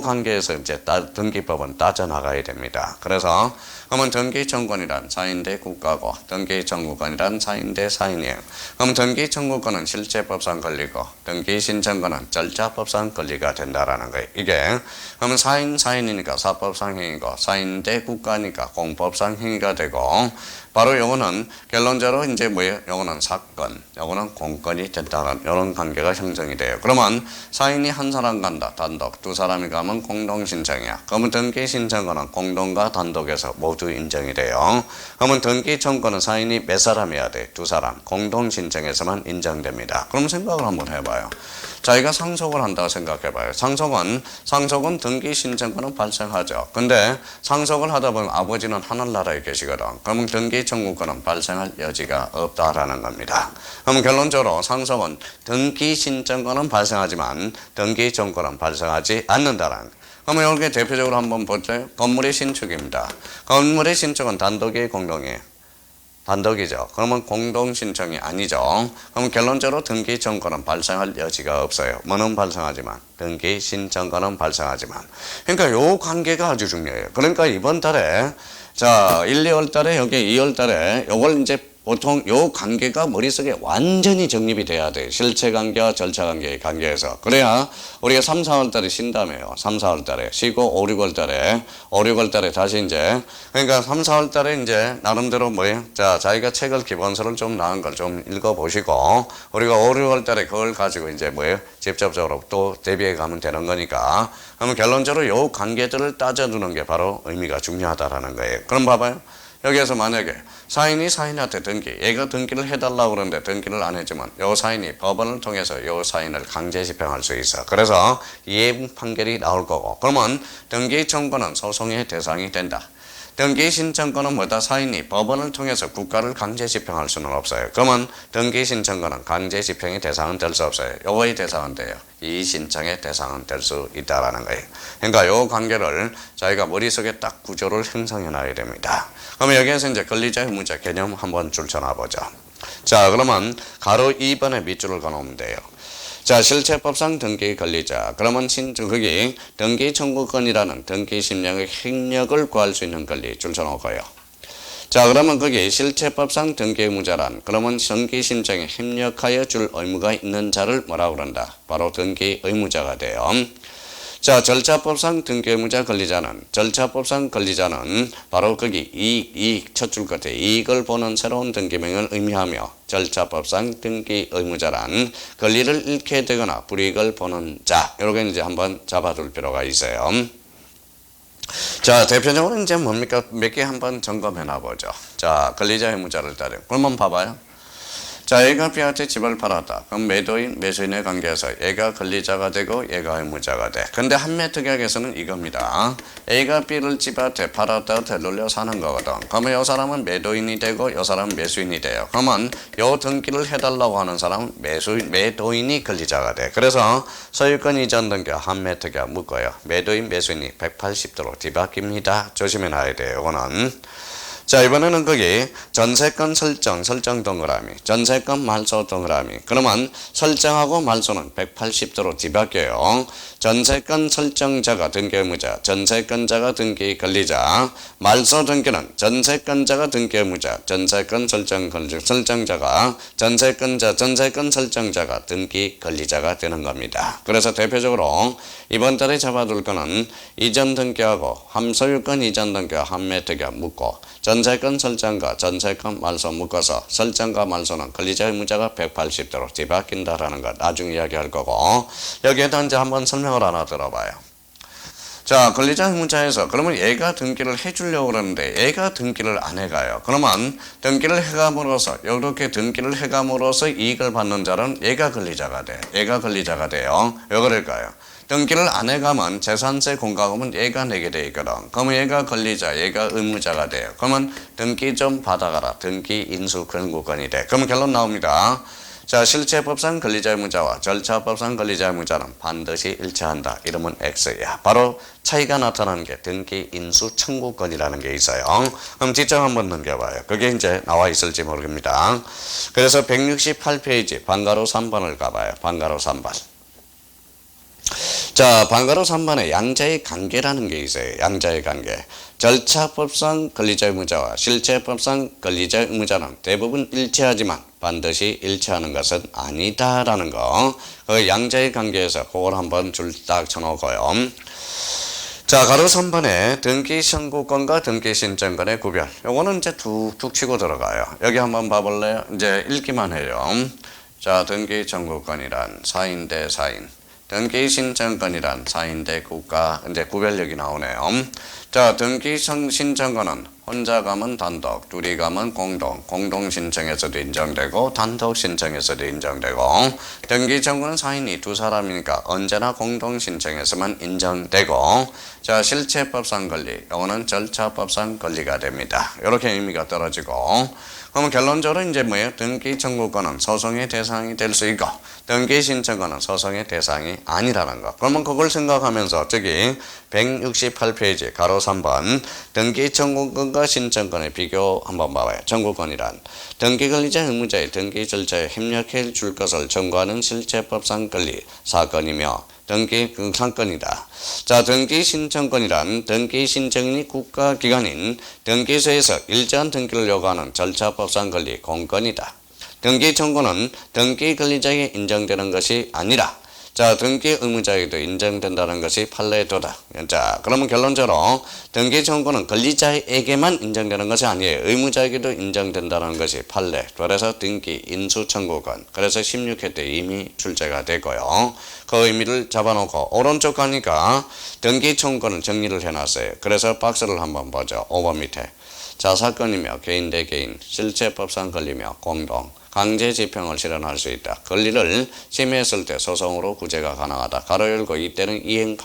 관계에서 이제 등기법은 따져나가야 됩니다. 그래서 그러면 등기 청구권이란 사인 대 국가고 등기 청구권이란 사인 대 사인이에요. 그럼 등기 청구권은 실체법상 권리고 등기 신청권은 절차법상 권리가 된다라는 거예요. 이게 그러면 사인이니까 사법상 행위고 사인 대 국가니까 공법상 행위가 되고 바로 요거는 결론적으로 이제 뭐예요? 요거는 사건, 요거는 공건이 된다는 이런 관계가 형성이 돼요. 그러면 사인이 한 사람 간다, 단독, 두 사람이 가면 공동 신청이야. 그러면 등기 신청권은 공동과 단독에서 모두 인정이 돼요. 그러면 등기 청구는 사인이 몇 사람이어야 돼? 두 사람. 공동 신청에서만 인정됩니다. 그럼 생각을 한번 해봐요. 자기가 상속을 한다고 생각해봐요. 상속은 등기 신청권은 발생하죠. 근데 상속을 하다 보면 아버지는 하늘나라에 계시거든. 그러면 등기 청구권은 발생할 여지가 없다라는 겁니다. 그럼 결론적으로 상속은 등기 신청권은 발생하지만 등기 청구권은 발생하지 않는다라는. 그러면 여기 대표적으로 한번 볼까요? 건물의 신축입니다. 건물의 신축은 단독이 공동이에요. 단독이죠. 그러면 공동 신청이 아니죠. 그럼 결론적으로 등기 청구는 발생할 여지가 없어요. 뭐는 발생하지만 등기 신청권은 발생하지만. 그러니까 요 관계가 아주 중요해요. 그러니까 이번 달에 자 1, 2월 달에 여기 2월 달에 요걸 이제 보통 요 관계가 머릿속에 완전히 정립이 돼야 돼요. 실체관계와 절차관계의 관계에서. 그래야 우리가 3, 4월 달에 쉰다며요. 3, 4월 달에 쉬고 5, 6월 달에 5, 6월 달에 다시 이제 그러니까 3, 4월 달에 이제 나름대로 뭐예요? 자, 자기가 책을 기본서를 좀 나은 걸 좀 읽어보시고 우리가 5, 6월 달에 그걸 가지고 이제 뭐예요? 직접적으로 또 대비해 가면 되는 거니까 그러면 결론적으로 요 관계들을 따져두는 게 바로 의미가 중요하다라는 거예요. 그럼 봐봐요. 여기에서 만약에 사인이 사인한테 등기, 얘가 등기를 해달라고 그러는데 등기를 안 했지만 요 사인이 법원을 통해서 요 사인을 강제 집행할 수 있어. 그래서 이해 판결이 나올 거고 그러면 등기 청구는 소송의 대상이 된다. 등기 신청권은 뭐다? 사인이 법원을 통해서 국가를 강제 집행할 수는 없어요. 그러면 등기 신청권은 강제 집행의 대상은 될 수 없어요. 요거의 대상은 돼요. 이 신청의 대상은 될 수 있다라는 거예요. 그러니까 요 관계를 자기가 머릿속에 딱 구조를 형성해 놔야 됩니다. 그러면 여기에서 이제 권리자 의무자 개념 한번 줄쳐놔 보죠. 자, 그러면 가로 2번에 밑줄을 그어놓으면 돼요. 자, 실체법상 등기 권리자. 그러면 거기 등기 청구권이라는 등기 심령의 행력을 구할 수 있는 권리 줄쳐놓고요. 자, 그러면 거기 실체법상 등기 의무자란 그러면 등기 심정에 협력하여 줄 의무가 있는 자를 뭐라고 그런다? 바로 등기 의무자가 돼요. 자, 절차법상 등기 의무자 권리자는 절차법상 권리자는 바로 거기 이익 첫 줄 끝에 이익을 보는 새로운 등기명을 의미하며 절차법상 등기 의무자란 권리를 잃게 되거나 불이익을 보는 자 이렇게 이제 한번 잡아둘 필요가 있어요. 자, 대표적으로 이제 뭡니까? 몇 개 한번 점검해 놔보죠. 자, 권리자 의무자를 따르. 그러면 봐봐요. 자, A가 B한테 집을 팔았다. 그럼 매도인, 매수인의 관계에서 얘가 권리자가 되고 얘가 의무자가 돼. 근데 한매특약에서는 이겁니다. A가 B를 집한테 팔았다 되돌려 사는 거거든. 그러면 이 사람은 매도인이 되고 이 사람은 매수인이 돼요. 그러면 이 등기를 해달라고 하는 사람은 매도인이 권리자가 돼. 그래서 소유권 이전 등기 한매특약 묶어요. 매도인, 매수인이 180도로 뒤바뀝니다. 조심해 놔야 돼요. 이거는. 자, 이번에는 거기 전세권 설정 동그라미, 전세권 말소 동그라미. 그러면 설정하고 말소는 180도로 뒤바뀌어요. 전세권 설정자가 등기 의무자, 전세권자가 등기 권리자, 말소 등기는 전세권자가 등기 의무자, 전세권 설정자가 전세권 설정자가 등기 권리자가 되는 겁니다. 그래서 대표적으로 이번 달에 잡아둘 거는 이전 등기하고 함소유권 이전 등기와 함매특약 묶고 전세권 설정과 전세권 말소 묶어서 설정과 말소는 권리자 의무자가 180도로 뒤바뀐다라는 것 나중에 이야기할 거고 여기에다 이제 한번 설명을 하나 들어봐요. 자, 권리자 의무자에서 그러면 얘가 등기를 해주려고 그러는데 얘가 등기를 안 해가요. 그러면 등기를 해감으로써 이렇게 등기를 해감으로써 이익을 받는 자는 얘가 권리자가 돼. 얘가 권리자가 돼요. 왜 그럴까요? 등기를 안 해가면 재산세 공과금은 얘가 내게 돼 있거든. 그러면 얘가 권리자, 얘가 의무자가 돼요. 그러면 등기 좀 받아가라. 등기 인수 권고권이 돼. 그러면 결론 나옵니다. 자, 실체법상 권리자 의무자와 절차법상 권리자 의무자는 반드시 일치한다. 이러면 X야. 바로 차이가 나타나는 게 등기 인수 청구권이라는 게 있어요. 그럼 뒷장 한번 넘겨봐요. 그게 이제 나와 있을지 모르겠습니다. 그래서 168페이지 방가로 3번을 가봐요. 방가로 3번. 자, 방가로 3번에 양자의 관계라는 게 있어요. 양자의 관계. 절차법상 권리자 의무자와 실체법상 권리자 의무자는 대부분 일치하지만 반드시 일치하는 것은 아니다라는 거. 그 양자의 관계에서 그걸 한번 줄 딱 쳐놓고요. 자, 가로 3번에 등기 청구권과 등기 신청권의 구별. 요거는 이제 툭툭 치고 들어가요. 여기 한번 봐볼래요? 이제 읽기만 해요. 자, 등기 청구권이란 사인 대 사인. 등기 신청권이란 사인 대 국가. 이제 구별력이 나오네요. 자, 등기 신청권은 혼자 가면 단독, 둘이 가면 공동 신청에서도 인정되고 단독 신청에서도 인정되고 등기 청구는 사인이 두 사람이니까 언제나 공동 신청에서만 인정되고 자, 실체법상 권리, 이거는 절차법상 권리가 됩니다. 이렇게 의미가 떨어지고 그러면 결론적으로 이제 뭐예요? 등기 청구권은 소송의 대상이 될 수 있고 등기 신청권은 소송의 대상이 아니라는 거. 그러면 그걸 생각하면서 저기 168페이지 가로 3번 등기 청구권과 신청권의 비교 한번 봐봐요. 청구권이란 등기 권리자 의무자의 등기 절차에 협력해 줄 것을 청구하는 실체법상 권리 사건이며 등기 상권이다. 자, 등기 신청권이란 등기 신청인이 국가기관인 등기소에서 일정한 등기를 요구하는 절차법상 권리 공권이다. 등기 청구는 등기 권리자에게 인정되는 것이 아니라 자, 등기 의무자에게도 인정된다는 것이 판례의 도다. 자, 그러면 결론적으로 등기 청구는 권리자에게만 인정되는 것이 아니에요. 의무자에게도 인정된다는 것이 판례. 그래서 등기 인수 청구권. 그래서 16회 때 이미 출제가 되고요. 그 의미를 잡아놓고 오른쪽 가니까 등기 청구는 정리를 해놨어요. 그래서 박스를 한번 보죠. 5번 밑에. 자, 사건이며 개인 대 개인, 실체법상 권리며 공동, 강제 집행을 실현할 수 있다. 권리를 침해했을 때 소송으로 구제가 가능하다. 가로 열고 이때는 이행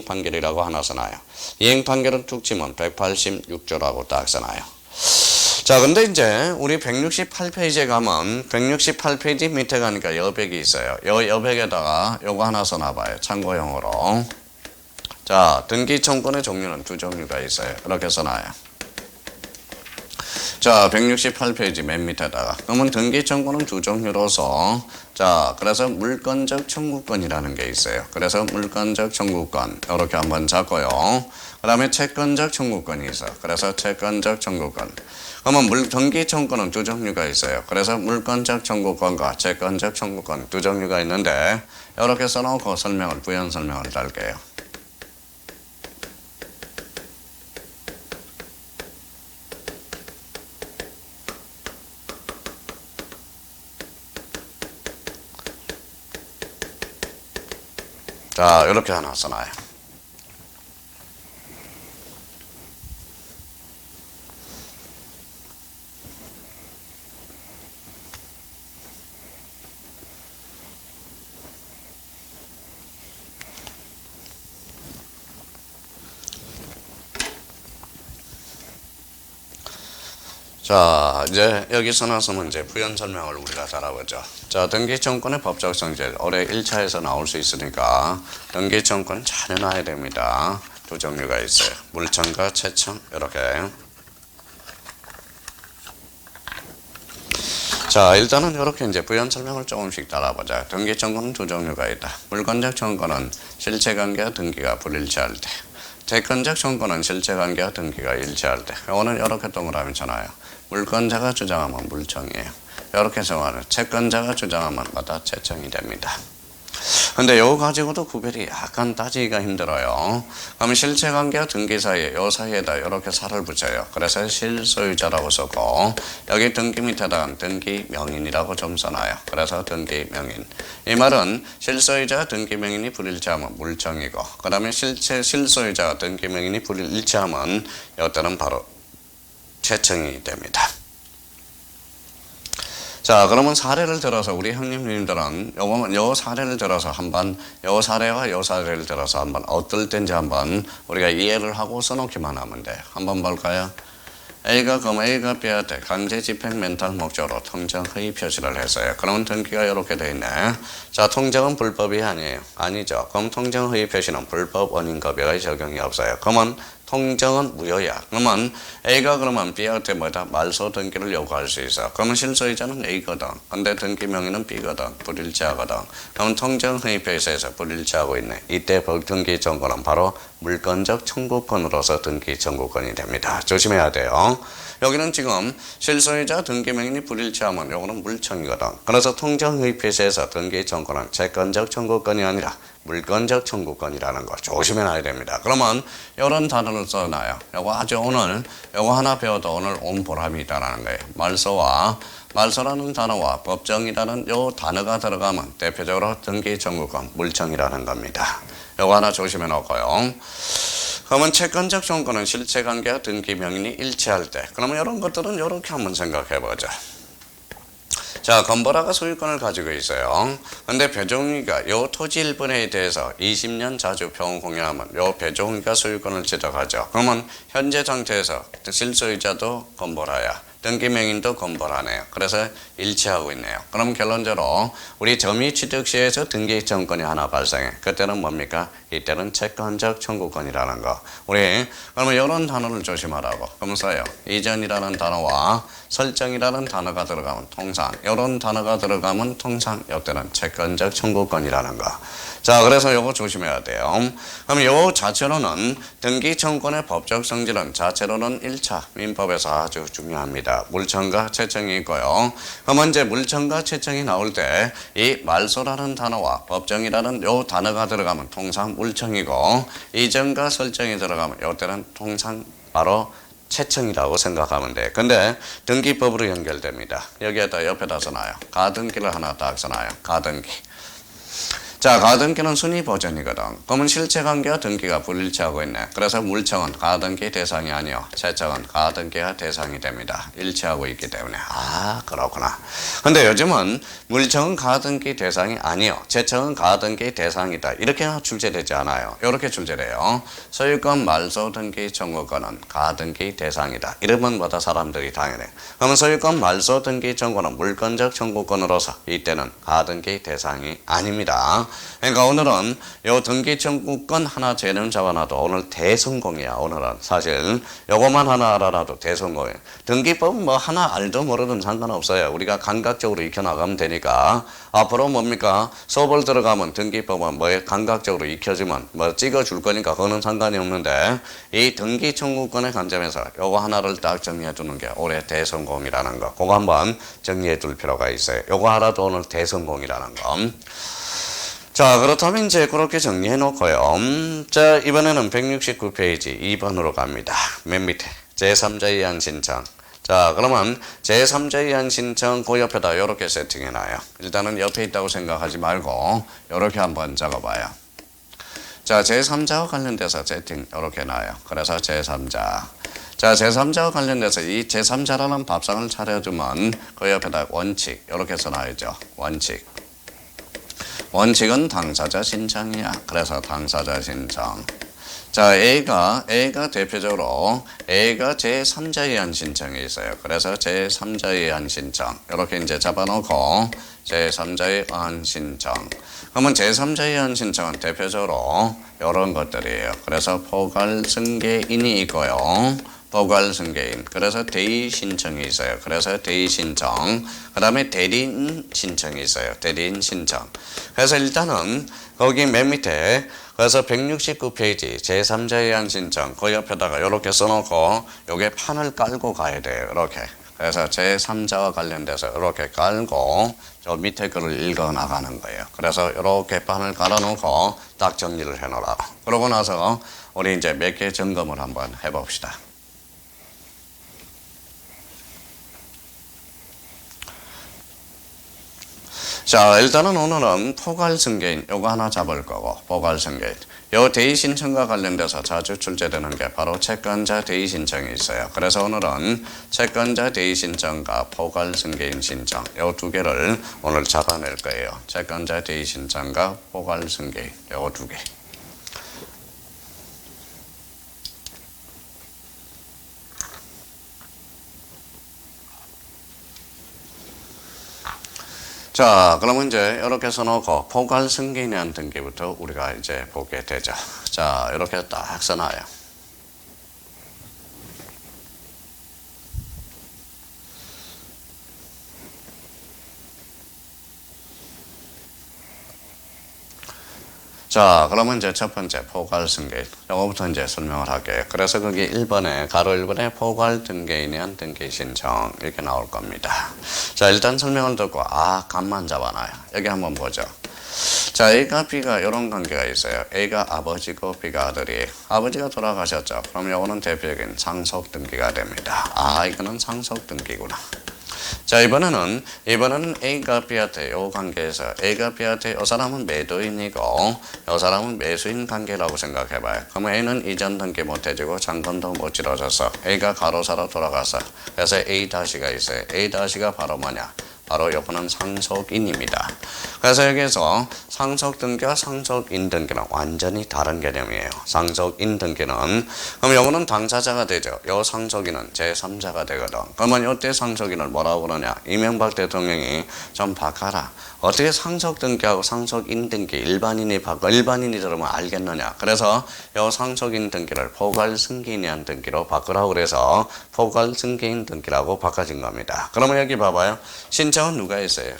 판결이라고 하나 써놔요. 이행 판결은 툭 치면 186조라고 딱 써놔요. 자, 근데 이제 우리 168페이지에 가면 168페이지 밑에 가니까 여백이 있어요. 여백에다가 요거 하나 써놔봐요. 참고용으로. 자, 등기 청구의 종류는 두 종류가 있어요. 이렇게 써놔요. 자, 168페이지 맨 밑에다가. 그러면 등기 청구는 두 종류로서 자, 그래서 물권적 청구권이라는 게 있어요. 그래서 물권적 청구권 이렇게 한번 잡고요. 그 다음에 채권적 청구권이 있어. 그래서 채권적 청구권. 그러면 등기 청구는 두 종류가 있어요. 그래서 물권적 청구권과 채권적 청구권 두 종류가 있는데 이렇게 써놓고 설명을 부연 설명을 달게요. 자, 이렇게 하나 써놔요. 자, 이제 여기서 나서면 이제 부연 설명을 우리가 알아보죠. 자, 등기청구의 법적 성질 올해 1차에서 나올 수 있으니까 등기청구는 잘 해놔야 됩니다. 두 종류가 있어요. 물청과 채청 이렇게. 자, 일단은 이렇게 이제 부연 설명을 조금씩 따라보자. 등기청구는 두 종류가 있다. 물권적 청구는 실체관계와 등기가 불일치할 때. 채권적 청구는 실체관계와 등기가 일치할 때. 이거는 이렇게 동그라미 쳐놔요. 물권자가 주장하면 물청이에요. 이렇게 정하는 채권자가 주장하면 마다 채청이 됩니다. 근데 이거 가지고도 구별이 약간 따지기가 힘들어요. 그러면 실체관계와 등기 사이에 요 사이에다 이렇게 살을 붙여요. 그래서 실소유자라고 썼고 여기 등기 밑에다가 등기 명인이라고 좀 써놔요. 그래서 등기 명인. 이 말은 실소유자와 등기 명인이 불일치하면 물청이고 그 다음에 실소유자와 등기 명인이 불일치하면 이때는 바로 채청이 됩니다. 자, 그러면 사례를 들어서 우리 형님들은 요 사례를 들어서 한번 요 사례와 요 사례를 들어서 한번 어떨 때인지 한번 우리가 이해를 하고 써놓기만 하면 돼. 한번 볼까요? A가 B한테 강제 집행 멘탈 목적으로 통정 허위 표시를 했어요. 그러면 등기가 이렇게 돼 있네. 자, 통정은 불법이 아니에요. 아니죠. 그럼 통정 허위 표시는 불법 원인 급여의 적용이 없어요. 그러면 통정은 무효야. 그러면 A가 그러면 B한테 뭐다? 말소 등기를 요구할 수 있어. 그러면 실소유자는 A거든. 근데 등기 명의는 B거든. 불일치하거든. 그럼 통정 허위 표시에서 불일치하고 있네. 이때 등기 청구는 바로 물권적 청구권으로서 등기 청구권이 됩니다. 조심해야 돼요. 여기는 지금 실소유자 등기 명인이 불일치하면 요거는 물청이거든. 그래서 통정 허위 표시에서 등기 청구는 채권적 청구권이 아니라 물권적 청구권이라는 거 조심해놔야 됩니다. 그러면 이런 단어를 써놔요. 요거 아주 오늘 요거 하나 배워도 오늘 온 보람이 있다는 거예요. 말소라는 단어와 법정이라는 요 단어가 들어가면 대표적으로 등기 청구권 물청이라는 겁니다. 요거 하나 조심해 놓고요. 그러면 채권적 청구는 실체관계와 등기 명인이 일치할 때 그러면 이런 것들은 이렇게 한번 생각해 보자. 자, 건보라가 소유권을 가지고 있어요. 근데 배종이가 요 토지 일분에 대해서 20년 자주 평 공유하면 요 배종이가 소유권을 지적하죠. 그러면 현재 상태에서 실소유자도 건보라야. 등기 명인도 건보라네요. 그래서 일치하고 있네요. 그럼 결론적으로 우리 점유 취득 시에서 등기 청구권이 하나 발생해. 그때는 뭡니까? 이때는 채권적 청구권이라는 거. 우리 그러면 이런 단어를 조심하라고. 그럼 써요. 이전이라는 단어와 설정이라는 단어가 들어가면 통상, 이런 단어가 들어가면 통상 이때는 채권적 청구권이라는 거. 자, 그래서 요거 조심해야 돼요. 그럼 요 자체로는 등기 청구권의 법적 성질은 자체로는 1차 민법에서 아주 중요합니다. 물청과 채청이 있고요. 그럼 이제 물청과 채청이 나올 때 이 말소라는 단어와 법정이라는 요 단어가 들어가면 통상 물청이고 이전과 설정이 들어가면 요때는 통상 바로 채청이라고 생각하면 돼. 근데 등기법으로 연결됩니다. 여기에다 옆에다 써놔요. 가등기를 하나 딱 써놔요. 가등기. 자, 가등기는 순위 버전이거든. 그러면 실체관계와 등기가 불일치하고 있네. 그래서 물청은 가등기 대상이 아니요. 채청은 가등기가 대상이 됩니다. 일치하고 있기 때문에. 아, 그렇구나. 근데 요즘은 물청은 가등기 대상이 아니요. 채청은 가등기 대상이다. 이렇게 출제되지 않아요. 이렇게 출제돼요. 소유권 말소 등기 청구권은 가등기 대상이다. 이러면 뭐다 사람들이 당연해. 그러면 소유권 말소 등기 청구는 물권적 청구권으로서 이때는 가등기 대상이 아닙니다. 그러니까 오늘은 요 등기 청구권 하나 재능 잡아놔도 오늘 대성공이야. 오늘은 사실 요것만 하나 알아놔도 대성공이야. 등기법은 뭐 하나 알도 모르든 상관없어요. 우리가 감각적으로 익혀나가면 되니까 앞으로 뭡니까? 수업을 들어가면 등기법은 뭐 감각적으로 익혀지면 뭐 찍어줄 거니까 그거는 상관이 없는데 이 등기 청구권의 관점에서 요거 하나를 딱 정리해 두는 게 올해 대성공이라는 거. 그거 한번 정리해 둘 필요가 있어요. 요거 하나도 오늘 대성공이라는 거. 자, 그렇다면 이제 그렇게 정리해 놓고요. 자, 이번에는 169페이지 2번으로 갑니다. 맨 밑에 제3자 이행 신청. 자, 그러면 제3자 이행 신청 그 옆에다 이렇게 세팅해 놔요. 일단은 옆에 있다고 생각하지 말고 이렇게 한번 적어봐요. 자, 제3자와 관련돼서 세팅 이렇게 놔요. 그래서 제3자. 자, 제3자와 관련돼서 이 제3자라는 밥상을 차려주면 그 옆에다 원칙 이렇게 써놔야죠. 원칙. 원칙은 당사자 신청이야. 그래서 당사자 신청. 자, A가 대표적으로 A가 제3자에 의한 신청이 있어요. 그래서 제3자에 의한 신청. 이렇게 이제 잡아놓고 제3자에 의한 신청. 그러면 제3자에 의한 신청은 대표적으로 이런 것들이에요. 그래서 포괄승계인이 있고요. 포괄승계인. 그래서 대의 신청이 있어요. 그래서 대의 신청. 그 다음에 대리인 신청이 있어요. 대리인 신청. 그래서 일단은 거기 맨 밑에 그래서 169페이지 제3자에 의한 신청 그 옆에다가 이렇게 써놓고 요게 판을 깔고 가야 돼요. 이렇게. 그래서 제3자와 관련돼서 이렇게 깔고 저 밑에 글을 읽어 나가는 거예요. 그래서 이렇게 판을 깔아놓고 딱 정리를 해놓으라. 그러고 나서 우리 이제 몇 개 점검을 한번 해봅시다. 자, 일단은 오늘은 포괄승계인 요거 하나 잡을 거고 포괄승계인 요 대의 신청과 관련돼서 자주 출제되는 게 바로 채권자 대의 신청이 있어요. 그래서 오늘은 채권자 대의 신청과 포괄승계인 신청 요 두 개를 오늘 잡아낼 거예요. 채권자 대의 신청과 포괄승계인 요 두 개. 자, 그러면 이제 이렇게 써놓고 포괄승계인이라는 등기부터 우리가 이제 보게 되죠. 자, 이렇게 딱 써놔요. 자, 그러면 이제 첫 번째 포괄승계인 이거부터 이제 설명을 할게요. 그래서 거기 1번에 가로 1번에 포괄등기인에 의한 등기신청 이렇게 나올 겁니다. 자, 일단 설명을 듣고 감만 잡아놔요. 여기 한번 보죠. 자, A가 B가 이런 관계가 있어요. A가 아버지고 B가 아들이에요. 아버지가 돌아가셨죠. 그럼 이거는 대표적인 상속등기가 됩니다. 이거는 상속등기구나. 자, 이번에는 A가 B한테 이 관계에서 A가 B한테 이 사람은 매도인이고 이 사람은 매수인 관계라고 생각해봐요. 그럼 A는 이전 등기 못해주고 잔금도 못 치러줘서 A가 가로사로 돌아갔어. 그래서 A-가 있어요. A-가 바로 뭐냐? 바로 요거는 상속인입니다. 그래서 여기에서 상속등기와 상속인 등기는 완전히 다른 개념이에요. 상속인 등기는 그럼 요거는 당사자가 되죠. 요 상속인은 제3자가 되거든. 그러면 요때 상속인을 뭐라고 그러냐? 이명박 대통령이 좀 바꿔라. 어떻게 상속등기하고 상속인 등기 일반인이 들으면 알겠느냐? 그래서 요 상속인 등기를 포괄승계인이란 등기로 바꾸라고 그래서 포괄승계인 등기라고 바꿔진 겁니다. 그러면 여기 봐봐요. 신청은 누가 있어요?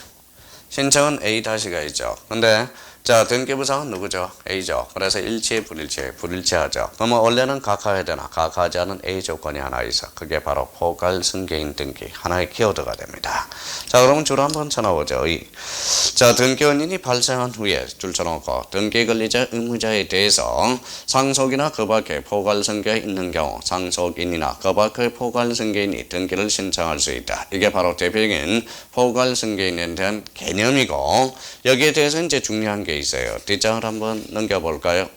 신청은 A-가 있죠. 근데 자, 등기부상은 누구죠? A죠. 그래서 일치해, 불일치해, 불일치하죠. 그러면 원래는 각하해야 되나? 각하하지 않은 A 조건이 하나 있어. 그게 바로 포괄승계인 등기. 하나의 키워드가 됩니다. 자, 그러면 줄 한번 쳐놓보죠. 자, 등기원인이 발생한 후에 줄 쳐놓고 등기권리자 의무자에 대해서 상속이나 그 밖에 포괄승계가 있는 경우 상속인이나 그 밖의 포괄승계인이 등기를 신청할 수 있다. 이게 바로 대표적인 포괄승계인에 대한 개념이고 여기에 대해서 이제 중요한 게 있어요. 뒷장을 한번 넘겨볼까요?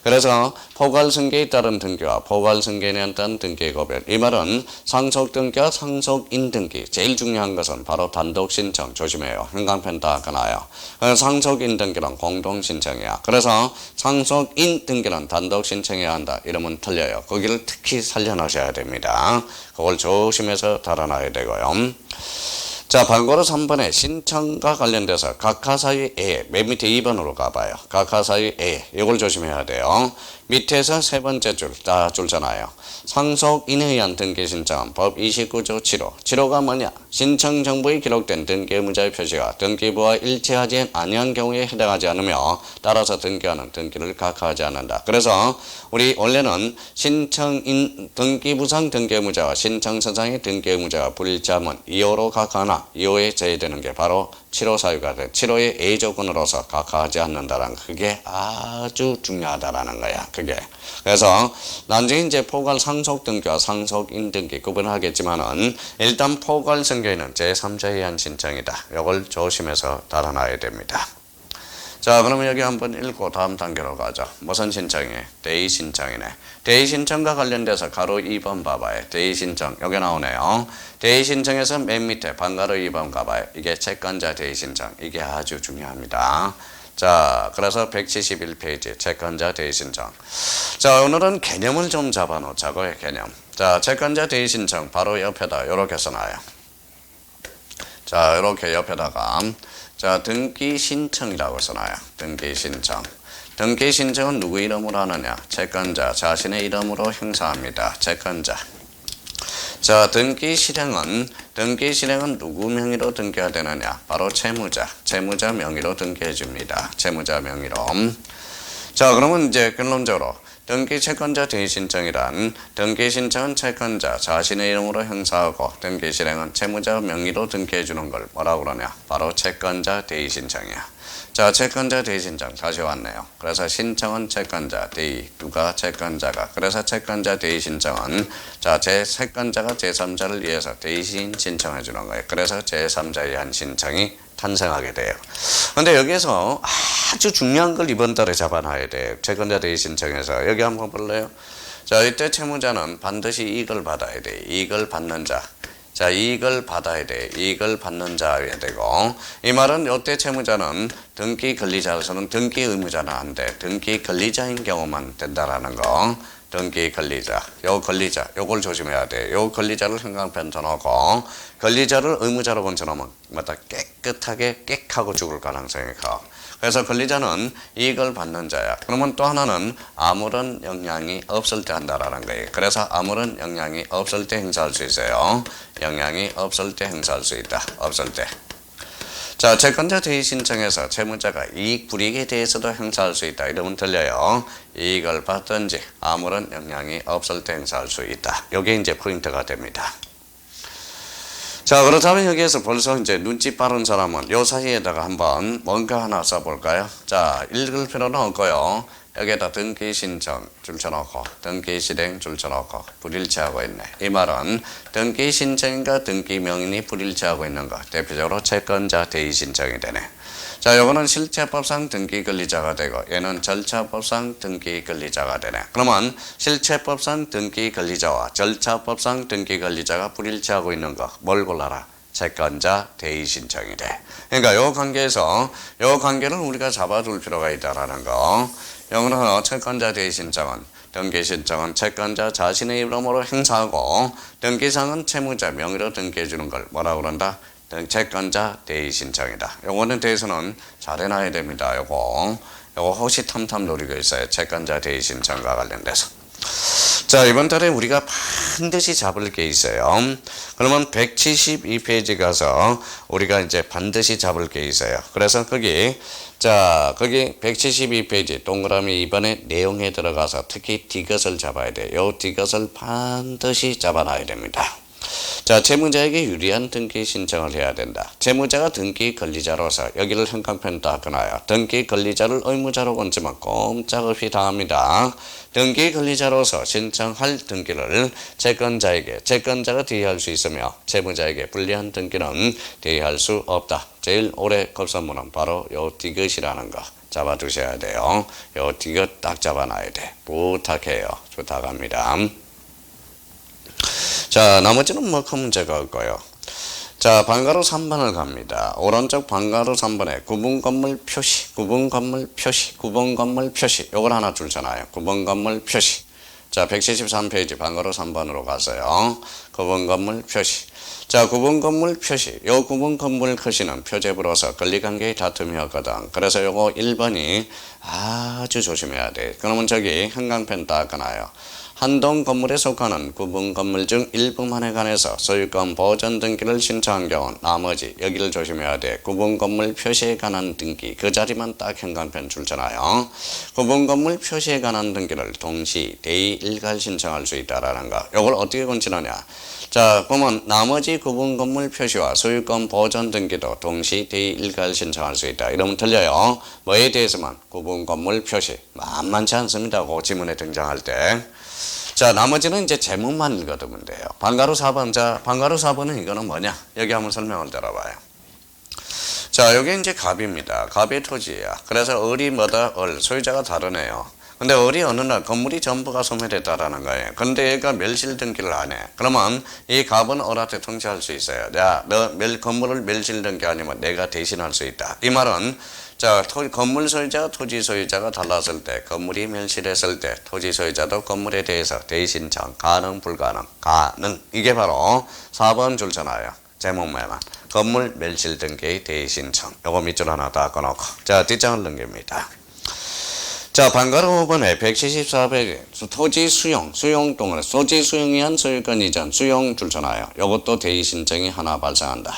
그래서 포괄승계에 따른 등기와 포괄승계에 따른 등기의 구별. 이 말은 상속등기와 상속인 등기. 제일 중요한 것은 바로 단독신청. 조심해요. 형광펜 다 끊어요. 상속인 등기는 공동신청이야. 그래서 상속인 등기는 단독신청해야 한다. 이러면 틀려요. 거기를 특히 살려놓으셔야 됩니다. 그걸 조심해서 달아놔야 되고요. 자, 방고로 3번에 신청과 관련돼서 각하사유 A, 맨 밑에 2번으로 가봐요. 각하사유 A, 이걸 조심해야 돼요. 밑에서 세 번째 줄, 다 줄잖아요. 상속인에 의한 등기 신청은 법 29조 7호. 7호가 뭐냐? 신청 정보에 기록된 등기 의무자의 표시가 등기부와 일치하지 아니한 경우에 해당하지 않으며 따라서 등기하는 등기를 각하하지 않는다. 그래서 우리 원래는 신청인 등기부상 등기 의무자와 신청서상의 등기 의무자가 불일치하면 2호로 각하하나 2호에 제외되는 게 바로 7호 사유가 돼. 7호의 A 조건으로서 각하하지 않는다라는 그게 아주 중요하다라는 거야. 그게. 그래서 나중에 이제 포괄 상속 등기와 상속인 등기 구분하겠지만은 일단 포괄 승계는 제3자에 의한 신청이다. 이걸 조심해서 달아놔야 됩니다. 자, 그러면 여기 한번 읽고 다음 단계로 가죠. 무슨 신청이에요? 대의 신청이네. 대의 신청과 관련돼서 가로 2번 봐봐요. 대의 신청 여기 나오네요. 대의 신청에서 맨 밑에 반가로 2번 가봐요. 이게 채권자 대의 신청. 이게 아주 중요합니다. 자, 그래서 171페이지 채권자 대의 신청. 자, 오늘은 개념을 좀 잡아놓자고요. 개념. 자, 채권자 대의 신청 바로 옆에다 이렇게 써놔요. 자, 이렇게 옆에다가 자, 등기 신청이라고 써놔요. 등기 신청. 등기 신청은 누구 이름으로 하느냐? 채권자 자신의 이름으로 행사합니다. 채권자. 자, 등기 실행은 누구 명의로 등기가 되느냐? 바로 채무자 명의로 등기해 줍니다. 채무자 명의로. 자, 그러면 이제 결론적으로 등기 채권자 대의 신청이란 등기 신청은 채권자 자신의 이름으로 행사하고 등기 실행은 채무자 명의로 등기해 주는 걸 뭐라고 그러냐? 바로 채권자 대의 신청이야. 자, 채권자 대의 신청 다시 왔네요. 그래서 신청은 채권자 대의 누가 채권자가. 그래서 채권자 대의 신청은 자, 채권자가 제3자를 위해서 대신 신청해 주는 거예요. 그래서 제3자에 의한 신청이 탄생하게 돼요. 근데 여기에서 아주 중요한 걸 이번 달에 잡아놔야 돼요. 채권자 대의 신청에서 여기 한번 볼래요? 자, 이때 채무자는 반드시 이익을 받아야 돼요. 이익을 받는 자. 자, 이익을 받아야 돼. 이익을 받는 자여야 되고, 이 말은 이때 채무자는 등기 권리자로서는 등기 의무자는 안 돼. 등기 권리자인 경우만 된다라는 거. 등기 권리자, 요걸 조심해야 돼. 요 권리자를 형광펜 쳐놓고 권리자를 의무자로 번쳐놓으면 맞다 깨끗하게 깨하고 죽을 가능성이 커. 그래서 권리자는 이익을 받는 자야. 그러면 또 하나는 아무런 영향이 없을 때 한다라는 거예요. 그래서 아무런 영향이 없을 때 행사할 수 있어요. 영향이 없을 때 행사할 수 있다. 없을 때. 자, 채권자 대의 신청에서 채무자가 이익 불이익에 대해서도 행사할 수 있다. 이러면 들려요. 이익을 받든지 아무런 영향이 없을 때 행사할 수 있다. 이게 이제 포인트가 됩니다. 자, 그렇다면 여기에서 벌써 이제 눈치 빠른 사람은 요 사이에다가 한번 뭔가 하나 써볼까요? 자, 읽을 필요는 없고요. 여기에다 등기 신청 줄 쳐놓고 등기 실행 줄 쳐놓고 불일치하고 있네. 이 말은 등기 신청인가 등기 명인이 불일치하고 있는 거. 대표적으로 채권자 대의 신청이 되네. 자, 요거는 실체법상 등기 권리자가 되고 얘는 절차법상 등기 권리자가 되네. 그러면 실체법상 등기 권리자와 절차법상 등기 권리자가 불일치하고 있는 거 뭘 골라라? 채권자 대의 신청이 돼. 그러니까 요 관계에서 요 관계를 우리가 잡아둘 필요가 있다라는 거. 영어로 채권자 대의 신청은 등기 신청은 채권자 자신의 이름으로 행사하고 등기상은 채무자 명의로 등기해 주는 걸 뭐라고 그런다? 채권자 대의 신청이다. 요거는 대해서는 잘 해놔야 됩니다. 요거 호시탐탐 노리고 있어요. 채권자 대의 신청과 관련돼서. 자, 이번 달에 우리가 반드시 잡을 게 있어요. 그러면 172페이지 가서 우리가 이제 반드시 잡을 게 있어요. 그래서 거기 자, 거기 172페이지 동그라미 2번에 내용에 들어가서 특히 디귿을 잡아야 돼. 요 디귿을 반드시 잡아놔야 됩니다. 자, 채무자에게 유리한 등기 신청을 해야 된다. 채무자가 등기 권리자로서 여기를 형광펜 닦아놔요. 등기 권리자를 의무자로 건지면 꼼짝없이 당합니다. 등기 권리자로서 신청할 등기를 채권자가 대의할 수 있으며 채무자에게 불리한 등기는 대의할 수 없다. 제일 오래 급선무는 바로 요 디귿이라는 거 잡아두셔야 돼요. 요 디귿 딱 잡아놔야 돼. 부탁해요. 부탁합니다. 자, 나머지는 뭐 큰 문제가 없고요. 자, 방가로 3번을 갑니다. 오른쪽 방가로 3번에 구분 건물 표시, 구분 건물 표시, 구분 건물 표시. 요걸 하나 줄잖아요. 구분 건물 표시. 자, 173페이지 방가로 3번으로 가서요. 구분 건물 표시. 자, 구분 건물 표시. 요 구분 건물 표시는 표제부로서 권리관계의 다툼이었거든. 그래서 요거 1번이 아주 조심해야 돼. 그러면 저기 형광펜 닦아놔요. 한동 건물에 속하는 구분 건물 중 일부만에 관해서 소유권 보전 등기를 신청한 경우 나머지 여기를 조심해야 돼. 구분 건물 표시에 관한 등기 그 자리만 딱 형광펜 줄잖아요. 구분 건물 표시에 관한 등기를 동시 대의 일괄 신청할 수 있다라는 거. 이걸 어떻게 건치느냐? 자, 그러면 나머지 구분 건물 표시와 소유권 보전 등기도 동시 대의 일괄 신청할 수 있다. 이러면 틀려요. 뭐에 대해서만? 구분 건물 표시. 만만치 않습니다. 그 지문에 등장할 때. 자, 나머지는 이제 제목만 읽어두면 돼요. 방가로 4번. 자, 방가로 4번은 이거는 뭐냐? 여기 한번 설명을 들어봐요. 자, 여기 이제 갑입니다. 갑의 토지야. 그래서 을이 뭐다? 소유자가 다르네요. 근데 을이 어느 날 건물이 전부가 소멸됐다라는 거예요. 근데 얘가 멸실 등기를 안 해. 그러면 이 갑은 을한테 통지할 수 있어요. 야, 너 건물을 멸실 등기 아니면 내가 대신할 수 있다. 이 말은 자, 건물 소유자와 토지 소유자가 달랐을 때, 건물이 멸실했을 때, 토지 소유자도 건물에 대해서 대신청, 가능, 불가능, 가능. 이게 바로 4번 줄잖아요. 제목만. 건물 멸실 등기의 대신청. 요거 밑줄 하나 닦아놓고. 자, 뒷장을 넘깁니다. 자, 방가로 5번에 174페이지 토지 수용 동을 토지 수용이 한 소유권 이전, 수용 줄잖아요. 요것도 대의 신청이 하나 발생한다.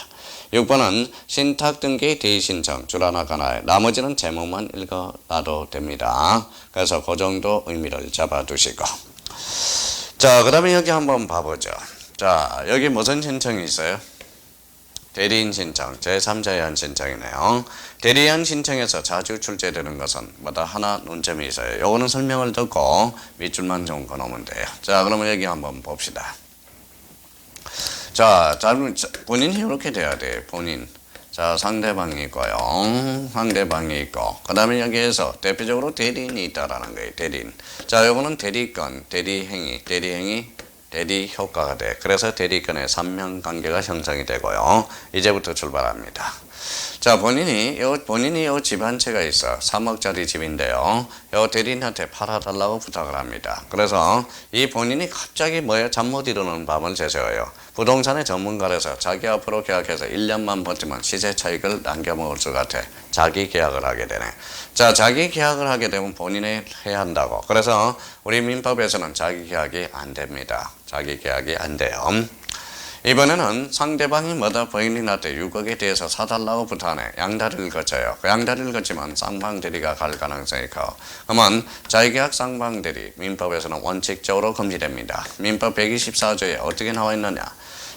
6번은 신탁 등기 대의 신청 줄 하나 가나요. 나머지는 제목만 읽어놔도 됩니다. 그래서 그 정도 의미를 잡아두시고. 자, 그 다음에 여기 한번 봐보죠. 자, 여기 무슨 신청이 있어요? 대리인 신청, 제3자의한 신청이네요. 대리인 신청에서 자주 출제되는 것은 뭐다 하나 논점이 있어요. 요거는 설명을 듣고 밑줄만 좀 그어놓으면 돼요. 자, 그러면 여기 한번 봅시다. 자, 본인이 이렇게 돼야 돼. 본인. 자, 상대방이 있고요. 상대방이 있고. 그 다음에 여기에서 대표적으로 대리인이 있다라는 거예요. 대리인. 자, 요거는 대리권, 대리행위, 대리 효과가 돼. 그래서 대리권의 3명 관계가 형성이 되고요. 이제부터 출발합니다. 자, 본인이 요 집 한 채가 있어. 3억짜리 집인데요. 요 대리인한테 팔아달라고 부탁을 합니다. 그래서 이 본인이 갑자기 잠 못 이루는 밤을 새세워요. 부동산의 전문가라서 자기 앞으로 계약해서 1년만 버티면 시세 차익을 남겨먹을 것 같아. 자기 계약을 하게 되네. 자, 자기 계약을 하게 되면 본인이 해야 한다고. 그래서 우리 민법에서는 자기 계약이 안 됩니다. 자기 계약이 안 돼요. 이번에는 상대방이 본인한테 6억에 대해서 사달라고 부탁하네. 양다리를 거쳐요. 그 양다리를 거치면 쌍방대리가 갈 가능성이 커. 그러면 자기계약 쌍방대리 민법에서는 원칙적으로 금지됩니다. 민법 124조에 어떻게 나와 있느냐?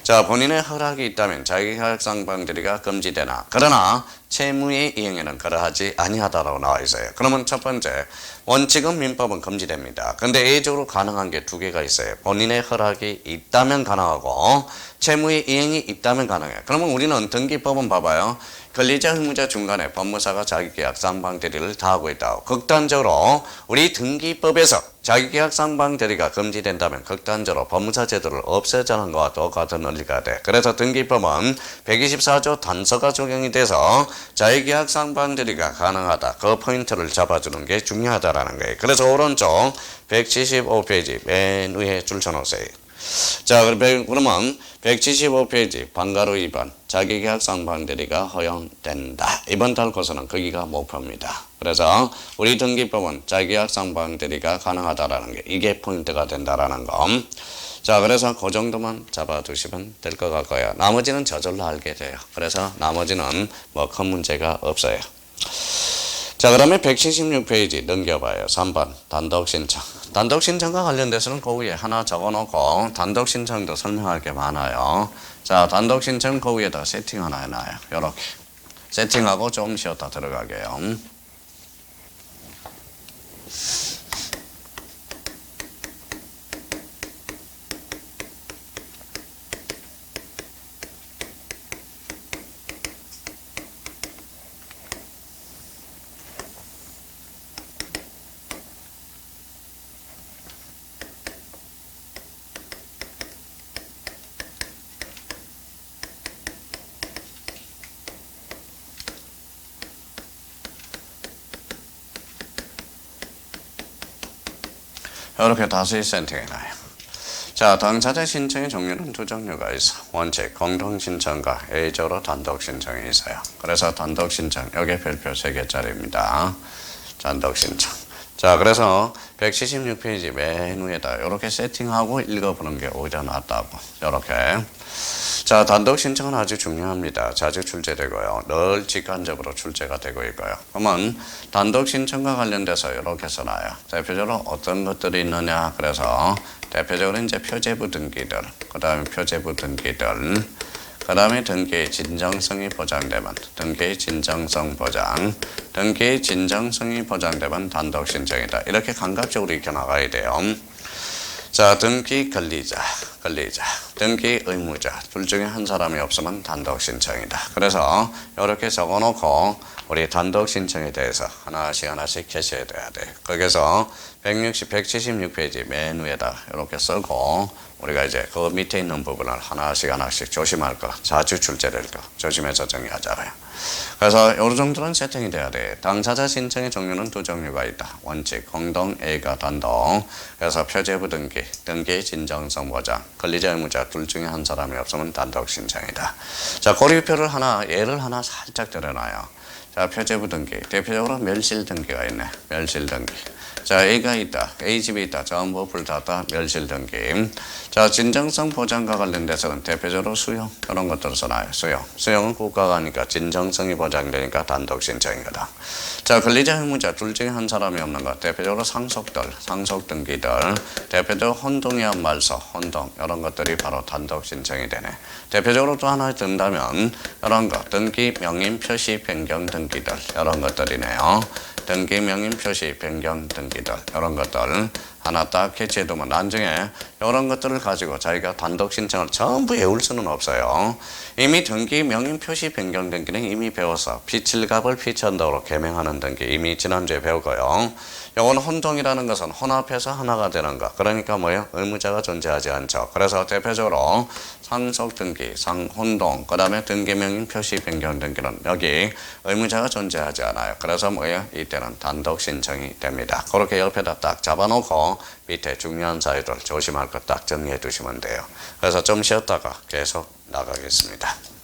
자, 본인의 허락이 있다면 자기계약 쌍방대리가 금지되나 그러나 채무의 이행에는 그러하지 아니하다라고 나와 있어요. 그러면 첫 번째 원칙은 민법은 금지됩니다. 근데 예외적으로 가능한 게 두 개가 있어요. 본인의 허락이 있다면 가능하고 채무의 이행이 있다면 가능해요. 그러면 우리는 등기법은 봐봐요. 권리자 의무자 중간에 법무사가 자기계약 쌍방대리를 다 하고 있다고. 극단적으로 우리 등기법에서 자기계약 쌍방대리가 금지된다면 극단적으로 법무사 제도를 없애자는 것과 똑같은 논리가 돼. 그래서 등기법은 124조 단서가 적용이 돼서 자기계약 쌍방대리가 가능하다. 그 포인트를 잡아주는 게 중요하다라는 거예요. 그래서 오른쪽 175페이지 맨 위에 줄 쳐놓으세요. 자, 그러면 175페이지 방가로 2번 자기계약 쌍방대리가 허용된다. 이번 달고서는 거기가 목표입니다. 그래서 우리 등기법은 자기계약 쌍방대리가 가능하다라는 게 이게 포인트가 된다라는 거. 자, 그래서 그 정도만 잡아두시면 될 것 같고요. 나머지는 저절로 알게 돼요. 그래서 나머지는 큰 문제가 없어요. 자, 그러면 176페이지 넘겨봐요. 3번 단독 신청. 단독 신청과 관련돼서는 그 위에 하나 적어놓고 단독 신청도 설명할 게 많아요. 자, 단독 신청 그 위에다 세팅 하나 해놔요. 요렇게 세팅하고 좀 쉬었다 들어가게요. 이렇게 다시 세팅해놔요. 자, 당사자 신청의 종류는 두 종류가 있어. 원칙, 공동신청과 A적으로 단독신청이 있어요. 그래서 단독신청, 여기 별표 3개짜리입니다. 단독신청. 자, 그래서 176페이지 맨 위에다 이렇게 세팅하고 읽어보는 게 오히려 낫다고. 이렇게. 자, 단독 신청은 아주 중요합니다. 자주 출제되고요. 늘 직관적으로 출제가 되고 있고요. 그러면 단독 신청과 관련돼서 이렇게 써놔요. 대표적으로 어떤 것들이 있느냐. 그래서 대표적으로 이제 표제부 등기들, 그 다음에 표제부 등기들, 그 다음에 등기의 진정성이 보장되면 등기의 진정성 보장, 등기의 진정성이 보장되면 단독 신청이다. 이렇게 감각적으로 익혀 나가야 돼요. 자, 등기 권리자, 등기 의무자 둘 중에 한 사람이 없으면 단독 신청이다. 그래서 이렇게 적어놓고 우리 단독 신청에 대해서 하나씩 캐셔야 돼야 돼. 거기서 176페이지 맨 위에다 이렇게 쓰고 우리가 이제 그 밑에 있는 부분을 하나씩 조심할 거, 자주 출제될 거 조심해서 정리하자고요. 그래서 이 정도는 세팅이 돼야 돼. 당사자 신청의 종류는 두 종류가 있다. 원칙, 공동, A가 단독. 그래서 표제부 등기, 등기의 진정성 보장, 권리자 의무자 둘 중에 한 사람이 없으면 단독 신청이다. 자, 고리표를 예를 하나 살짝 들어놔요. 자, 표제부 등기, 대표적으로 멸실 등기가 있네. 멸실 등기. 자, A가 있다. A집이 있다. 전부 불탔다. 멸실 등기. 자, 진정성 보장과 관련돼서는 대표적으로 수용. 이런 것들을 써놔요. 수용은 국가가 하니까 진정성이 보장되니까 단독 신청이거든. 자, 권리자 의무자 둘 중에 한 사람이 없는 것. 대표적으로 상속 등기들. 대표적으로 혼동이한 말소, 혼동. 이런 것들이 바로 단독 신청이 되네. 대표적으로 또 하나 든다면 이런 것. 등기 명인 표시 변경 등기들. 이런 것들이네요. 등기 명인 표시 변경 등기들 이런 것들 하나 딱 캐치해두면 나중에 이런 것들을 가지고 자기가 단독 신청을 전부 외울 수는 없어요. 이미 등기 명인 표시 변경 등기는 이미 배워서 피칠갑을 피치한다고 개명하는 등기 이미 지난주에 배우고요. 요건 혼동이라는 것은 혼합해서 하나가 되는 것. 그러니까 뭐예요? 의무자가 존재하지 않죠. 그래서 대표적으로 상속 등기, 상혼동, 그 다음에 등기 명인 표시 변경 등기는 여기 의무자가 존재하지 않아요. 그래서 뭐예요? 이때는 단독 신청이 됩니다. 그렇게 옆에다 딱 잡아놓고 밑에 중요한 사유들 조심할 것 딱 정리해 두시면 돼요. 그래서 좀 쉬었다가 계속 나가겠습니다.